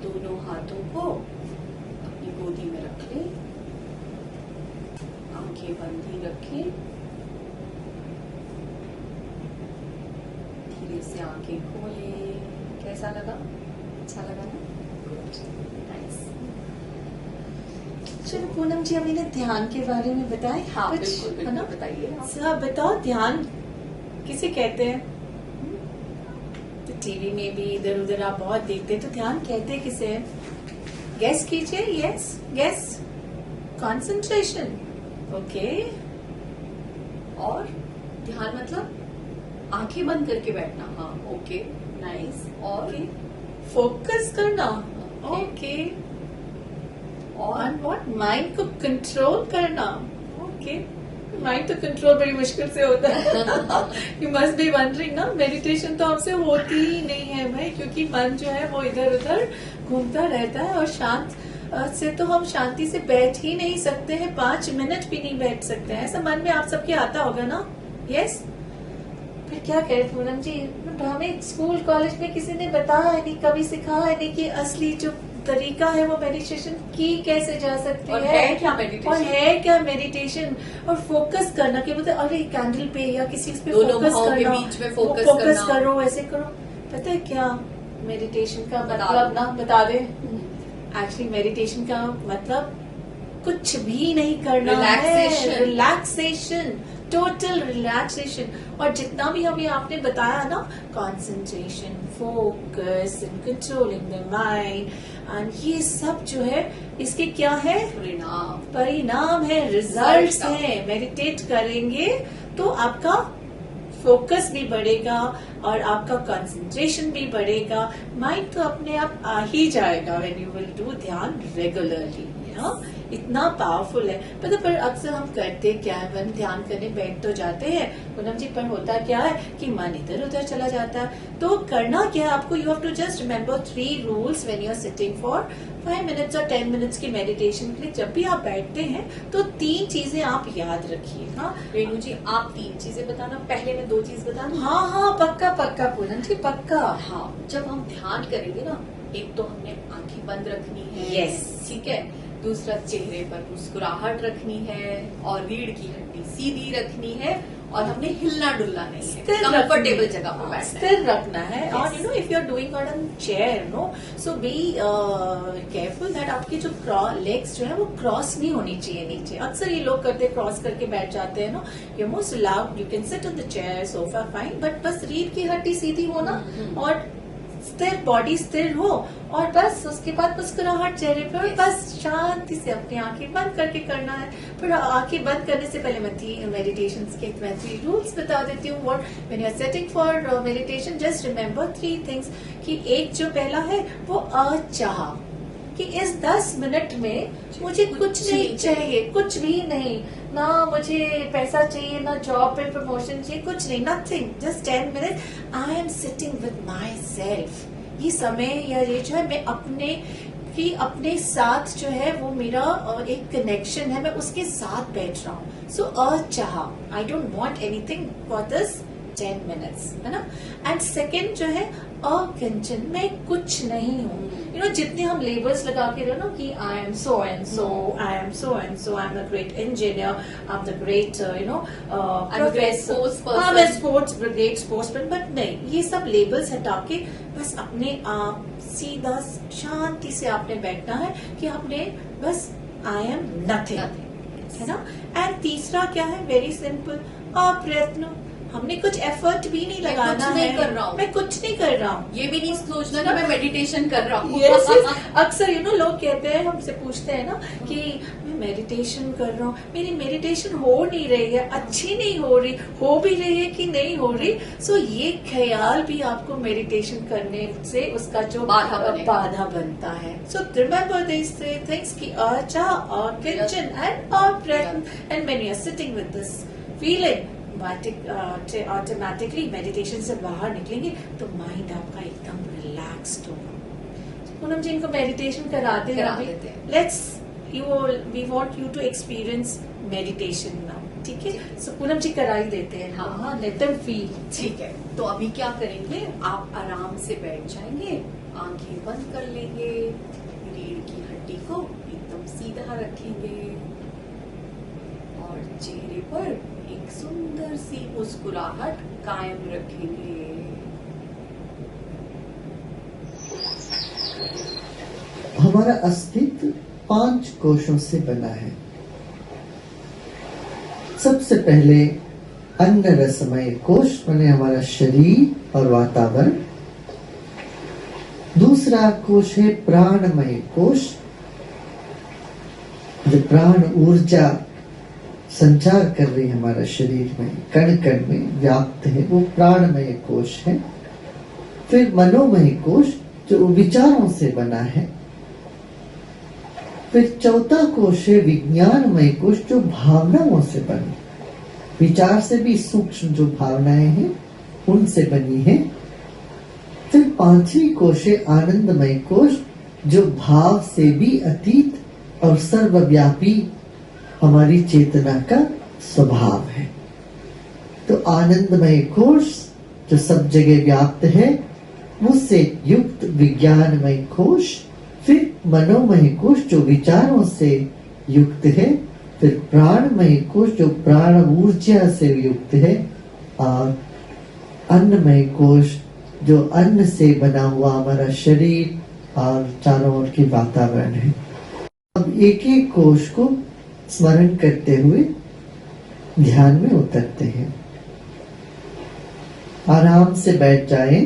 दोनों हाथों को अपनी गोदी में रख लें, आंखें बंद ही रखें, धीरे से आंखें खोलें। कैसा लगा? अच्छा लगा ना? Good, nice. चलो पूनम जी, अभी ने ध्यान के बारे में बताए। हाँ कुछ, बिल्कुल है बिल्कुल, ना? बताइए आप। सब बताओ, ध्यान किसे कहते हैं? तो टीवी में भी इधर उधर आप बहुत देखते हैं, तो ध्यान कहते किसे हैं? गेस कीजिए। Yes, guess. कंसंट्रेशन। ओके। और ध्यान मतलब आंखें बंद करके बैठना। हाँ, ओके, नाइस। और फोकस करना। Okay. ओके। और और व्हाट? माइंड को कंट्रोल करना। ओके। माइंड तो कंट्रोल बड़ी मुश्किल से होता है। यू मस्ट बी वंडरिंग ना, मेडिटेशन तो हमसे होती ही नहीं है भाई, क्योंकि मन जो है वो इधर उधर घूमता रहता है और शांत से तो हम शांति से बैठ ही नहीं सकते हैं, 5 मिनट भी नहीं बैठ सकते हैं। ऐसा मन में आप सबके आता होगा ना? यस। फिर क्या करें पूनम जी? हमें स्कूल कॉलेज में किसी ने बताया नहीं, कभी सिखाया नहीं कि असली जो तरीका है वो मेडिटेशन की कैसे जा सकती और है। है क्या मेडिटेशन? और है क्या मेडिटेशन? और फोकस करना कि मतलब अरे कैंडल पे या किसी पे दो फोकस लम्हों के करना, बीच में फोकस करना। करो, ऐसे करो। पता है क्या मेडिटेशन का बता मतलब दो। ना? बता दे। एक्चुअली मेडिटेशन का मतलब कुछ भी नहीं करना Relaxation. है। Relaxation, total relaxation. और जितना भी हमें आपने बताया ना, concentration, focus and controlling the mind, and ये सब जो है इसके क्या है? परिणाम है, रिजल्ट्स Result. है। मेडिटेट करेंगे तो आपका फोकस भी बढ़ेगा और आपका कंसंट्रेशन भी बढ़ेगा। माइंड तो अपने आप आ ही जाएगा व्हेन यू विल डू ध्यान रेगुलरली। इतना पावरफुल है। पता, पर अक्सर हम करते क्या है, मन ध्यान करने बैठ तो जाते हैं पूनम जी, पर होता क्या है कि मन इधर उधर चला जाता है। तो करना क्या है आपको? You have to just remember 3 rules when you are sitting for 5 minutes और 10 मिनट्स की मेडिटेशन के लिए। जब भी आप बैठते हैं तो 3 चीजें आप याद रखिए। हाँ रेणु जी, आप 3 चीजें बताना, पहले मैं 2 चीज बता दूं। हाँ हाँ, पक्का पक्का पूनम जी, पक्का। हाँ, जब हम ध्यान करेंगे ना, एक तो हमने आंखें बंद रखनी है। Yes. ठीक है। दूसरा, चेहरे पर मुस्कुराहट रखनी है और रीढ़ की हड्डी सीधी रखनी है और हमने हिलना डुलना नहीं है, कंफर्टेबल जगह पर बैठना है। स्थिर रखना है। Yes. और you know, if you are doing on chair, no, so be careful that आपकी जो लेग्स जो है वो क्रॉस नहीं होनी चाहिए नीचे। अक्सर ये लोग करते क्रॉस करके बैठ जाते हैं ना। You most allowed, you can sit on the chair, sofa, fine, but बस रीढ़ की हड्डी सीधी होना और स्थिर, बॉडी स्थिर हो, और बस उसके बाद मुस्कुराहट चेहरे पे, और बस शांति से अपनी आंखें बंद करके करना है। फिर आंखें बंद करने से पहले मैं मेडिटेशन के 3 रूल्स बता देती हूँ। What when you are setting for meditation, just remember 3 things, कि एक जो पहला है वो अचाह, कि इस 10 मिनट में मुझे कुछ नहीं चाहिए, कुछ भी नहीं, ना मुझे पैसा चाहिए, ना जॉब पे प्रमोशन चाहिए, कुछ नहीं, nothing, just 10 minute I am sitting with my self. ये समय या ये जो है मैं अपने साथ जो है वो मेरा एक कनेक्शन है, मैं उसके साथ बैठ रहा हूँ। सो अचाह, I don't want anything for this 10 minutes, है ना। एंड सेकेंड जो है अकिंचन, मैं कुछ नहीं हूँ। यू नो, जितने हम लेबल्स लगा के रहो ना कि I am so and so, I am so and so, I am the great engineer, I am the great professor, I am sports great sportsman, but नहीं, ये सब लेबल्स हटा के बस अपने आप सीधा शांति से आपने बैठना है कि आपने बस आई एम नथिंग, है ना। एंड तीसरा क्या है, वेरी सिंपल, अप्रयत्न, हमने कुछ एफर्ट भी नहीं लगाना है, मैं कुछ नहीं कर रहा हूँ, ये भी नहीं सोचना कि मैं मेडिटेशन कर रहा हूँ। yes, अक्सर लोग कहते हैं, हमसे पूछते हैं ना कि मैं मेडिटेशन कर रहा हूँ, मेरी मेडिटेशन हो नहीं रही है, अच्छी नहीं हो रही, हो भी रही है कि नहीं हो रही। सो ये ख्याल भी आपको मेडिटेशन करने से उसका जो बाधा बनता है। सो रिमेम्बर दिस 3 थिंग्स कि अचाह, अकिंचन एंड अप्रयत्न। And when you are sitting with this feeling, automatically meditation से बाहर निकलेंगे तो माइंड आपका एकदम रिलैक्स्ड होगा। पूनम जी, इनको मेडिटेशन कराते हैं। Let's we want you to experience meditation now, ठीक है। सो पूनम जी करा ही देते हैं। हाँ, लेट देम फील। ठीक है, तो अभी क्या करेंगे, आप आराम से बैठ जाएंगे, आंखें बंद कर लेंगे, रीढ़ की हड्डी को एकदम सीधा रखेंगे और चेहरे पर एक सुंदर सी मुस्कुराहट कायम रखेंगे। हमारा अस्तित्व 5 कोशों से बना है। सबसे पहले अन्न रसमय कोश, माने हमारा शरीर और वातावरण। दूसरा कोश है प्राणमय कोश, जो प्राण ऊर्जा संचार कर रही है हमारा शरीर में, कण कण में व्याप्त है, वो प्राणमय कोश है। फिर मनोमय कोश, जो विचारों से बना है। फिर चौथा कोश है विज्ञानमय कोश, जो भावनाओं से बनी, विचार से भी सूक्ष्म जो भावनाएं हैं उनसे बनी है। फिर 5वीं कोश है आनंदमय कोश, जो भाव से भी अतीत और सर्वव्यापी हमारी चेतना का स्वभाव है। तो आनंदमय कोश जो सब जगह व्याप्त है, उससे युक्त विज्ञानमय कोश। फिर मनोमय कोश जो विचारों से युक्त है। फिर प्राणमय कोश जो प्राण ऊर्जा से युक्त है। और अन्नमय कोश जो अन्न से बना हुआ हमारा शरीर और चारों ओर की वातावरण है। अब एक एक कोश को स्मरण करते हुए ध्यान में उतरते हैं। आराम से बैठ जाएं।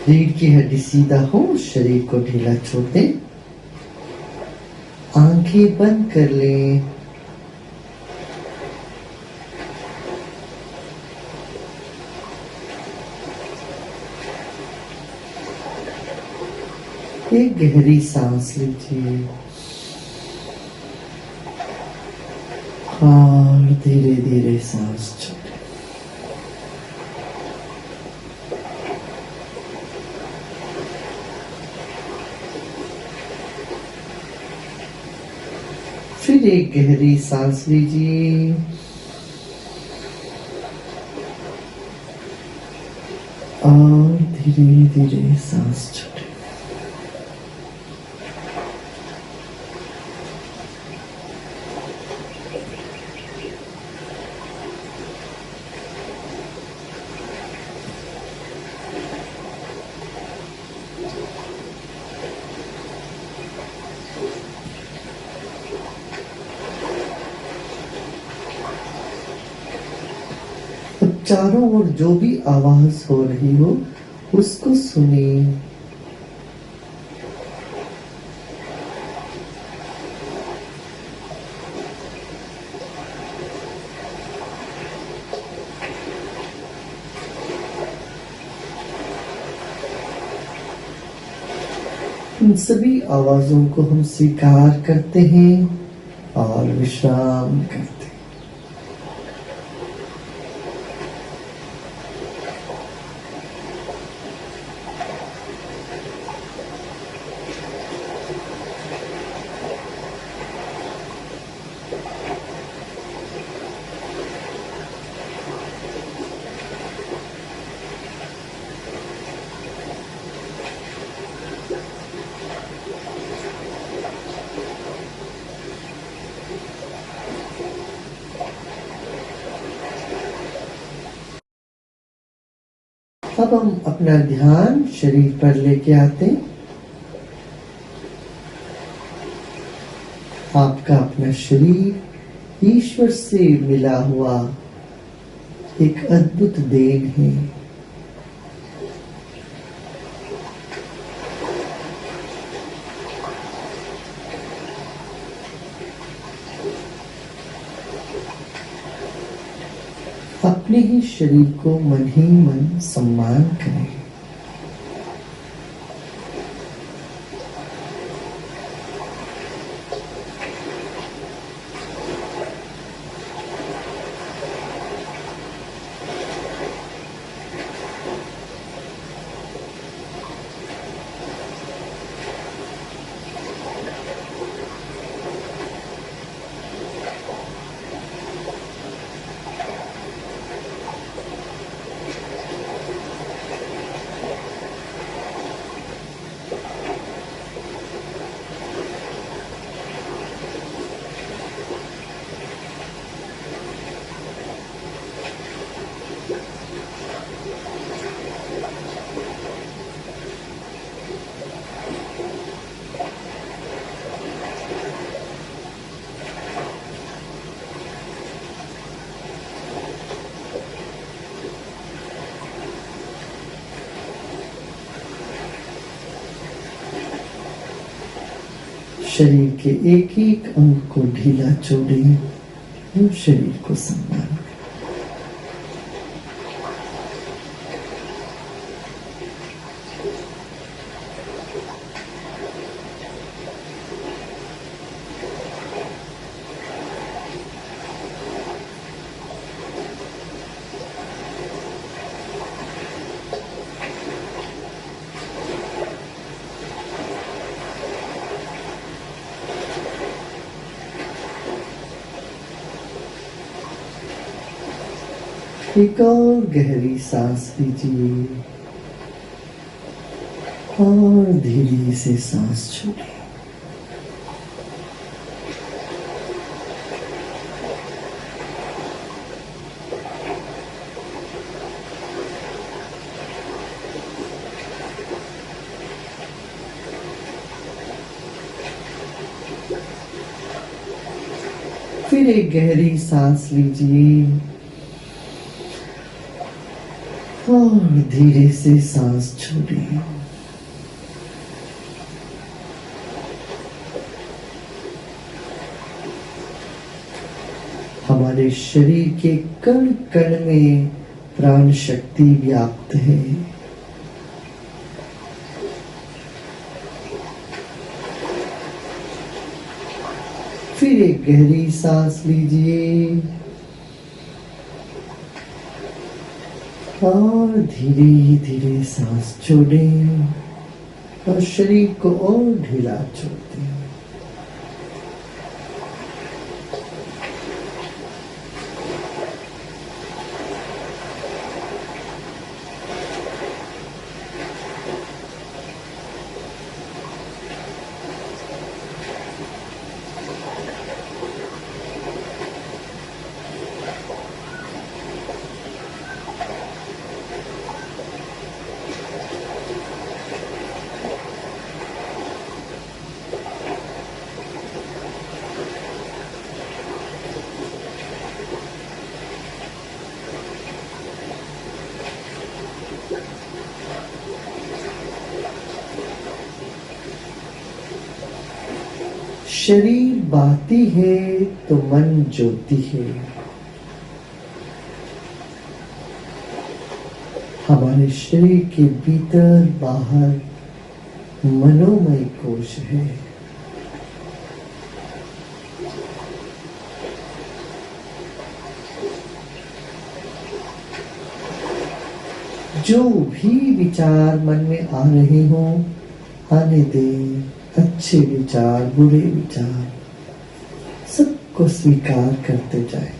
रीढ़ की हड्डी सीधा हो, शरीर को ढीला छोड़ दें, आंखें बंद कर लें। एक गहरी सांस लीजिए और धीरे धीरे सांस छोड़ें। फिर एक गहरी सांस लीजिए और धीरे धीरे सांस छोड़ें। चारों ओर जो भी आवाज हो रही हो उसको सुनिए। इन सभी आवाजों को हम स्वीकार करते हैं और विश्राम करते हैं। अब हम अपना ध्यान शरीर पर लेके आते हैं। आपका अपना शरीर ईश्वर से मिला हुआ एक अद्भुत देन है। अपने ही शरीर को मन ही मन सम्मान करें। शरीर के एक एक अंग को ढीला छोड़िए और शरीर को सम्मान करें। एक और गहरी सांस लीजिए और धीरे से सांस छोड़िए। फिर एक गहरी सांस लीजिए और धीरे से सांस छोड़िए। हमारे शरीर के कण कण में प्राण शक्ति व्याप्त है। फिर एक गहरी सांस लीजिए और धीरे धीरे सांस छोड़ें और शरीर को और ढीला छोड़ दें। शरीर बहती है तो मन ज्योति है। हमारे शरीर के भीतर बाहर मनोमय कोश है। जो भी विचार मन में आ रहे हो आने दे। अच्छे विचार, बुरे विचार, सबको स्वीकार करते जाए।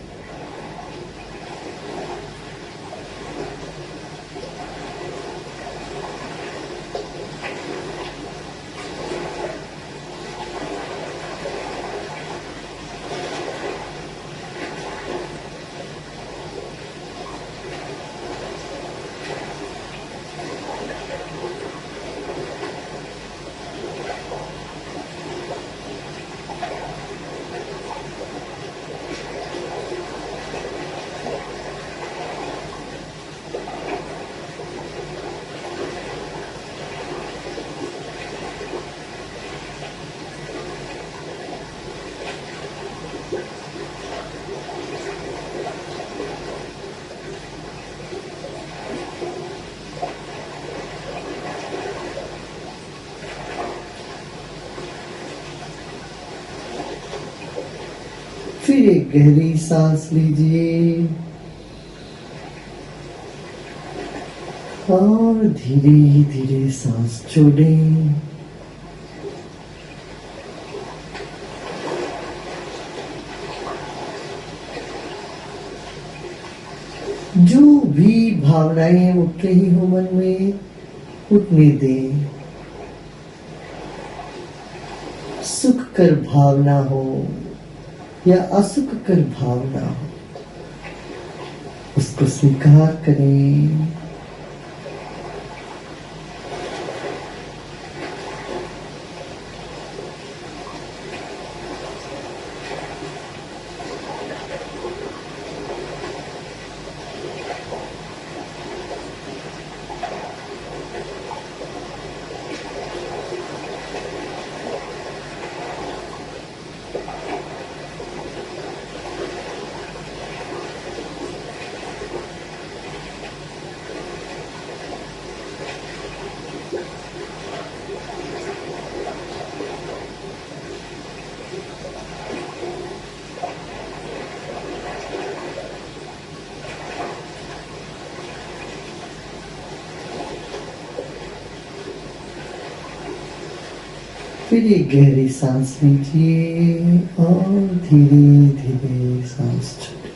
फिर एक गहरी सांस लीजिए और धीरे धीरे सांस छोड़ें। जो भी भावनाएं उठ रही हो मन में उठने दें। सुख कर भावना हो या असुख कर भावना हो, उसको स्वीकार करें। फिर एक गहरी सांस लीजिए और धीरे धीरे सांस छोड़ें।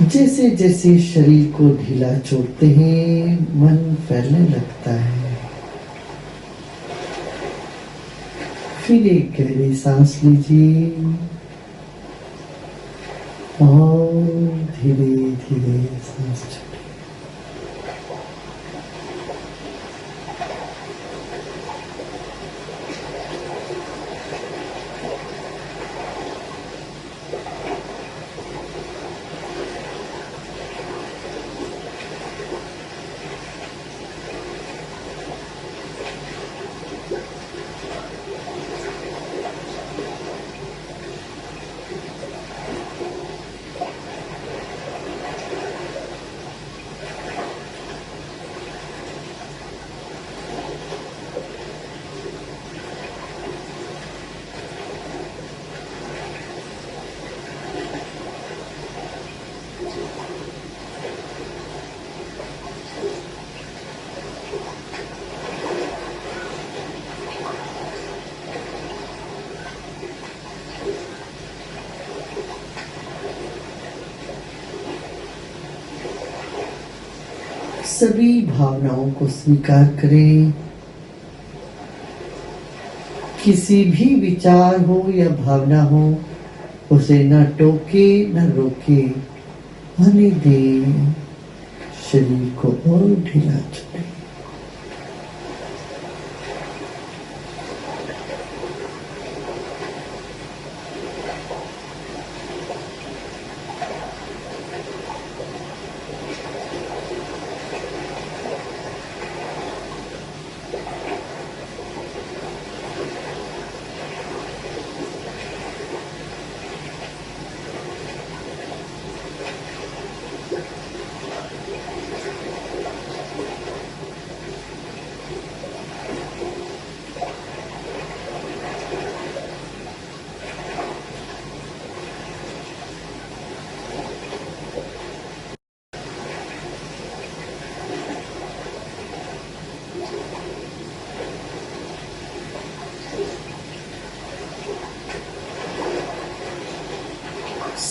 जैसे जैसे शरीर को ढीला छोड़ते हैं मन फैलने लगता है। फिर एक गहरी सांस लीजिए और धीरे धीरे सांस छोड़ें। सभी भावनाओं को स्वीकार करें। किसी भी विचार हो या भावना हो उसे न टोके न रोके, आने दें। शरीर को और ढीला छोड़ें।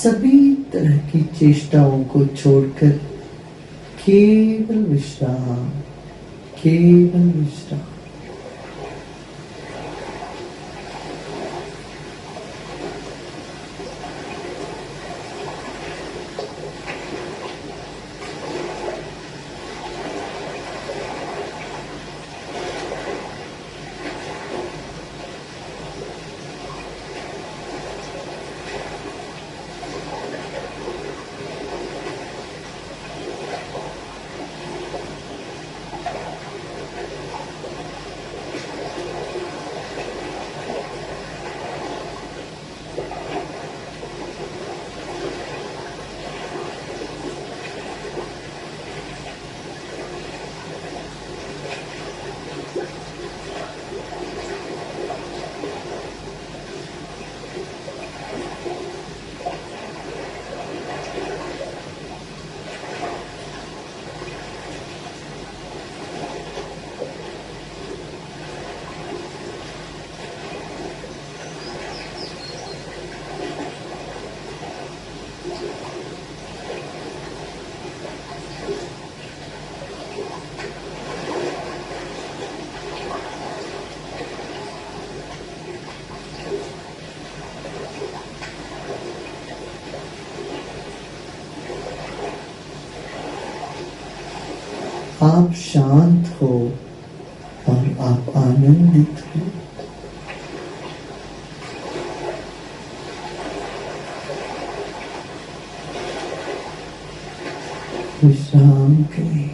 सभी तरह की चेष्टाओं को छोड़कर केवल विश्राम, केवल विश्राम। आप शांत हो और आप आनंदित हो। विश्राम करें।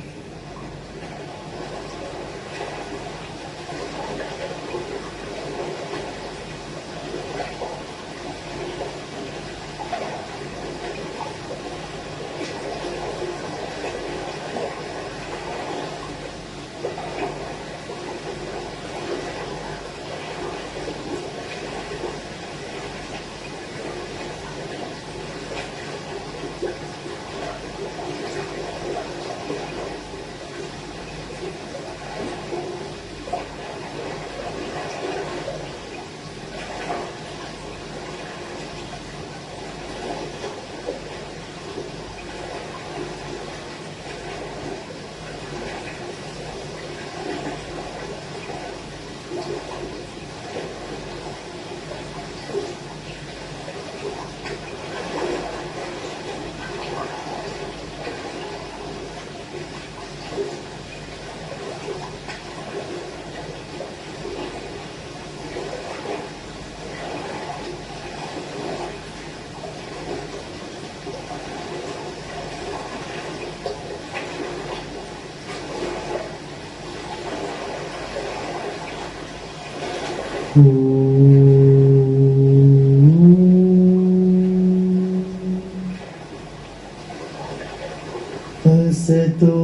असतो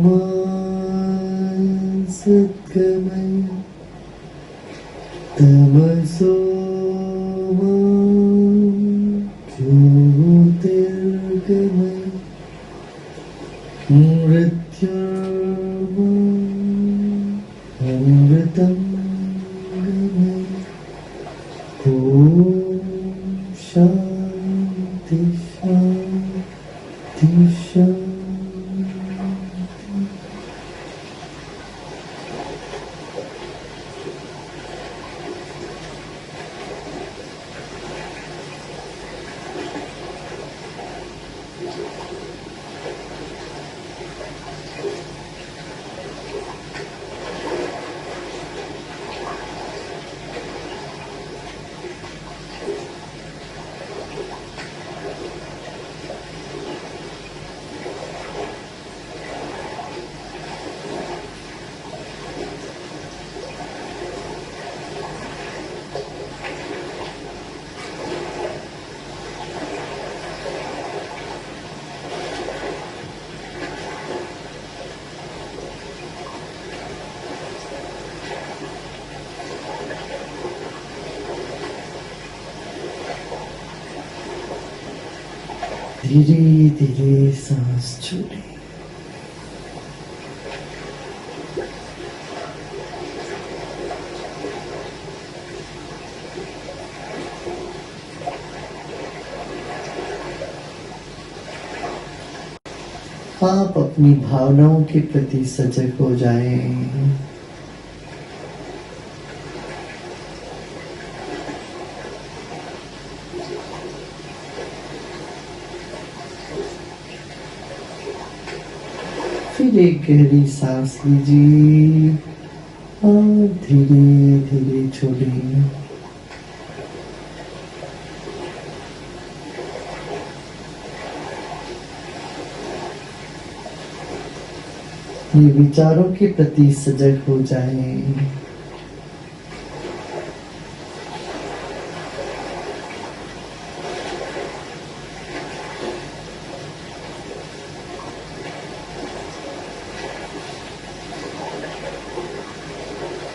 मा सद्गमय तमसो मा ज्योतिर्गमय मृत्युर्मा अमृतं गमय। ॐ शान्ति शान्ति शान्ति। धीरे धीरे सांस छोड़े। आप अपनी भावनाओं के प्रति सजग हो जाएं। फिर एक गहरी सांस लीजिए और धीरे धीरे छोड़िए। ये विचारों के प्रति सजग हो जाएं।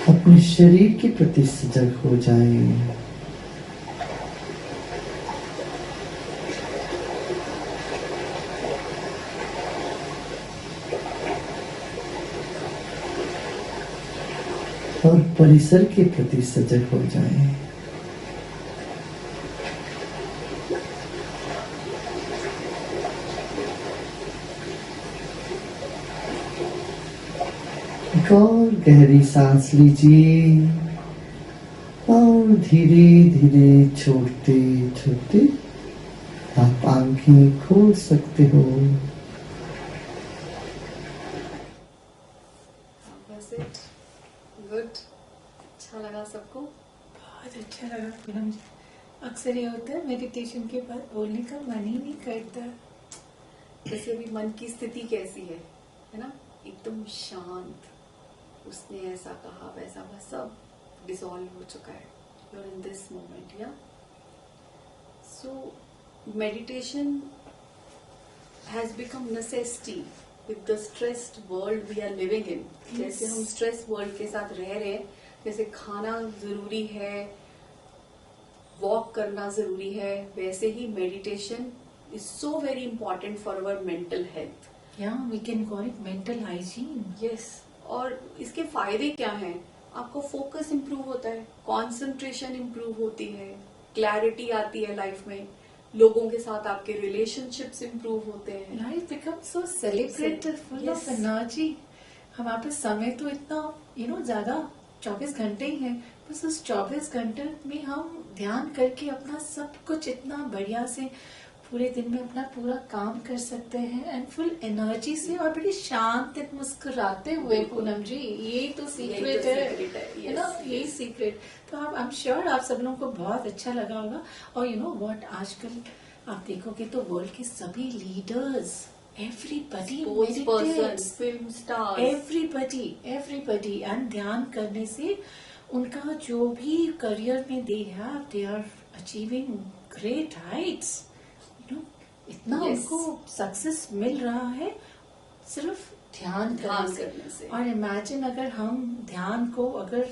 अपने शरीर के प्रति सजग हो जाएं। और परिसर के प्रति सजग हो जाएं। एक और गहरी सांस लीजिए और धीरे धीरे छोड़ते छोड़ते आप आंखें खोल सकते हो। गुड, अच्छा लगा सबको? बहुत अच्छा लगा पूनम जी। अक्सर ये होता है मेडिटेशन के बाद बोलने का मन ही नहीं करता। जैसे अभी मन की स्थिति कैसी है ना, एकदम शांत। उसने ऐसा कहा वैसा, बस सब डिसॉल्व हो चुका है। You are in this moment, yeah so meditation has become necessity with the stressed world we are living in. जैसे हम स्ट्रेस वर्ल्ड के साथ रह रहे हैं, जैसे खाना जरूरी है, वॉक करना जरूरी है, वैसे ही meditation is so very important for our mental health. Yeah, we can call it mental hygiene. Yes, और इसके फायदे क्या हैं? आपको फोकस इंप्रूव होता है, कंसंट्रेशन इंप्रूव होती है, क्लैरिटी आती है लाइफ में, लोगों के साथ आपके रिलेशनशिप्स इंप्रूव होते हैं। Life becomes so celebrated, full Yes. of energy. हमारे पास समय तो इतना ज्यादा 24 घंटे ही है, बस उस 24 घंटे में हम ध्यान करके अपना सब कुछ इतना बढ़िया से पूरे दिन में अपना पूरा काम कर सकते हैं एंड फुल एनर्जी से और बड़ी शांत मुस्कुराते हुए। पूनम जी, ये तो सीक्रेट है ना, यही सीक्रेट। तो आप आई एम श्योर आप सब लोगों को बहुत अच्छा लगा होगा। और यू नो व्हाट, आजकल आप देखोगे तो वर्ल्ड के सभी leaders, everybody meditates, film star, everybody and ध्यान करने से उनका जो भी करियर में they are achieving great heights. इतना Yes. उनको सक्सेस मिल रहा है सिर्फ ध्यान करने से। और इमेजिन अगर हम ध्यान को अगर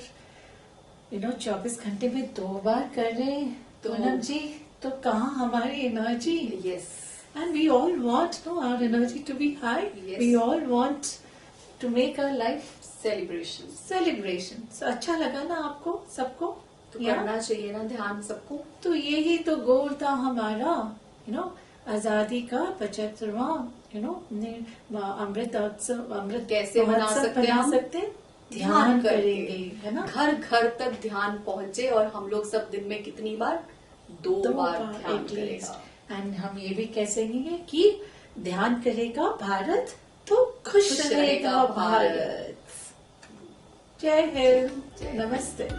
24 घंटे में 2 बार कर रहे हैं पूनम जी, तो कहाँ हमारी energy. Yes, and we all want our energy to be high. Yes. We all want to make our life celebration. अच्छा लगा ना आपको सबको? तो करना चाहिए ना ध्यान सबको। तो यही तो गोल था हमारा, आजादी का 75वां अमृत कैसे बना सकते हैं हम? ध्यान करेंगे, है ना। घर घर तक ध्यान पहुंचे और हम लोग सब दिन में कितनी बार? 2 बार ध्यान करेगा। एंड हम ये भी कह सकेंगे कि ध्यान करेगा भारत तो खुश रहेगा भारत। जय हिंद, नमस्ते।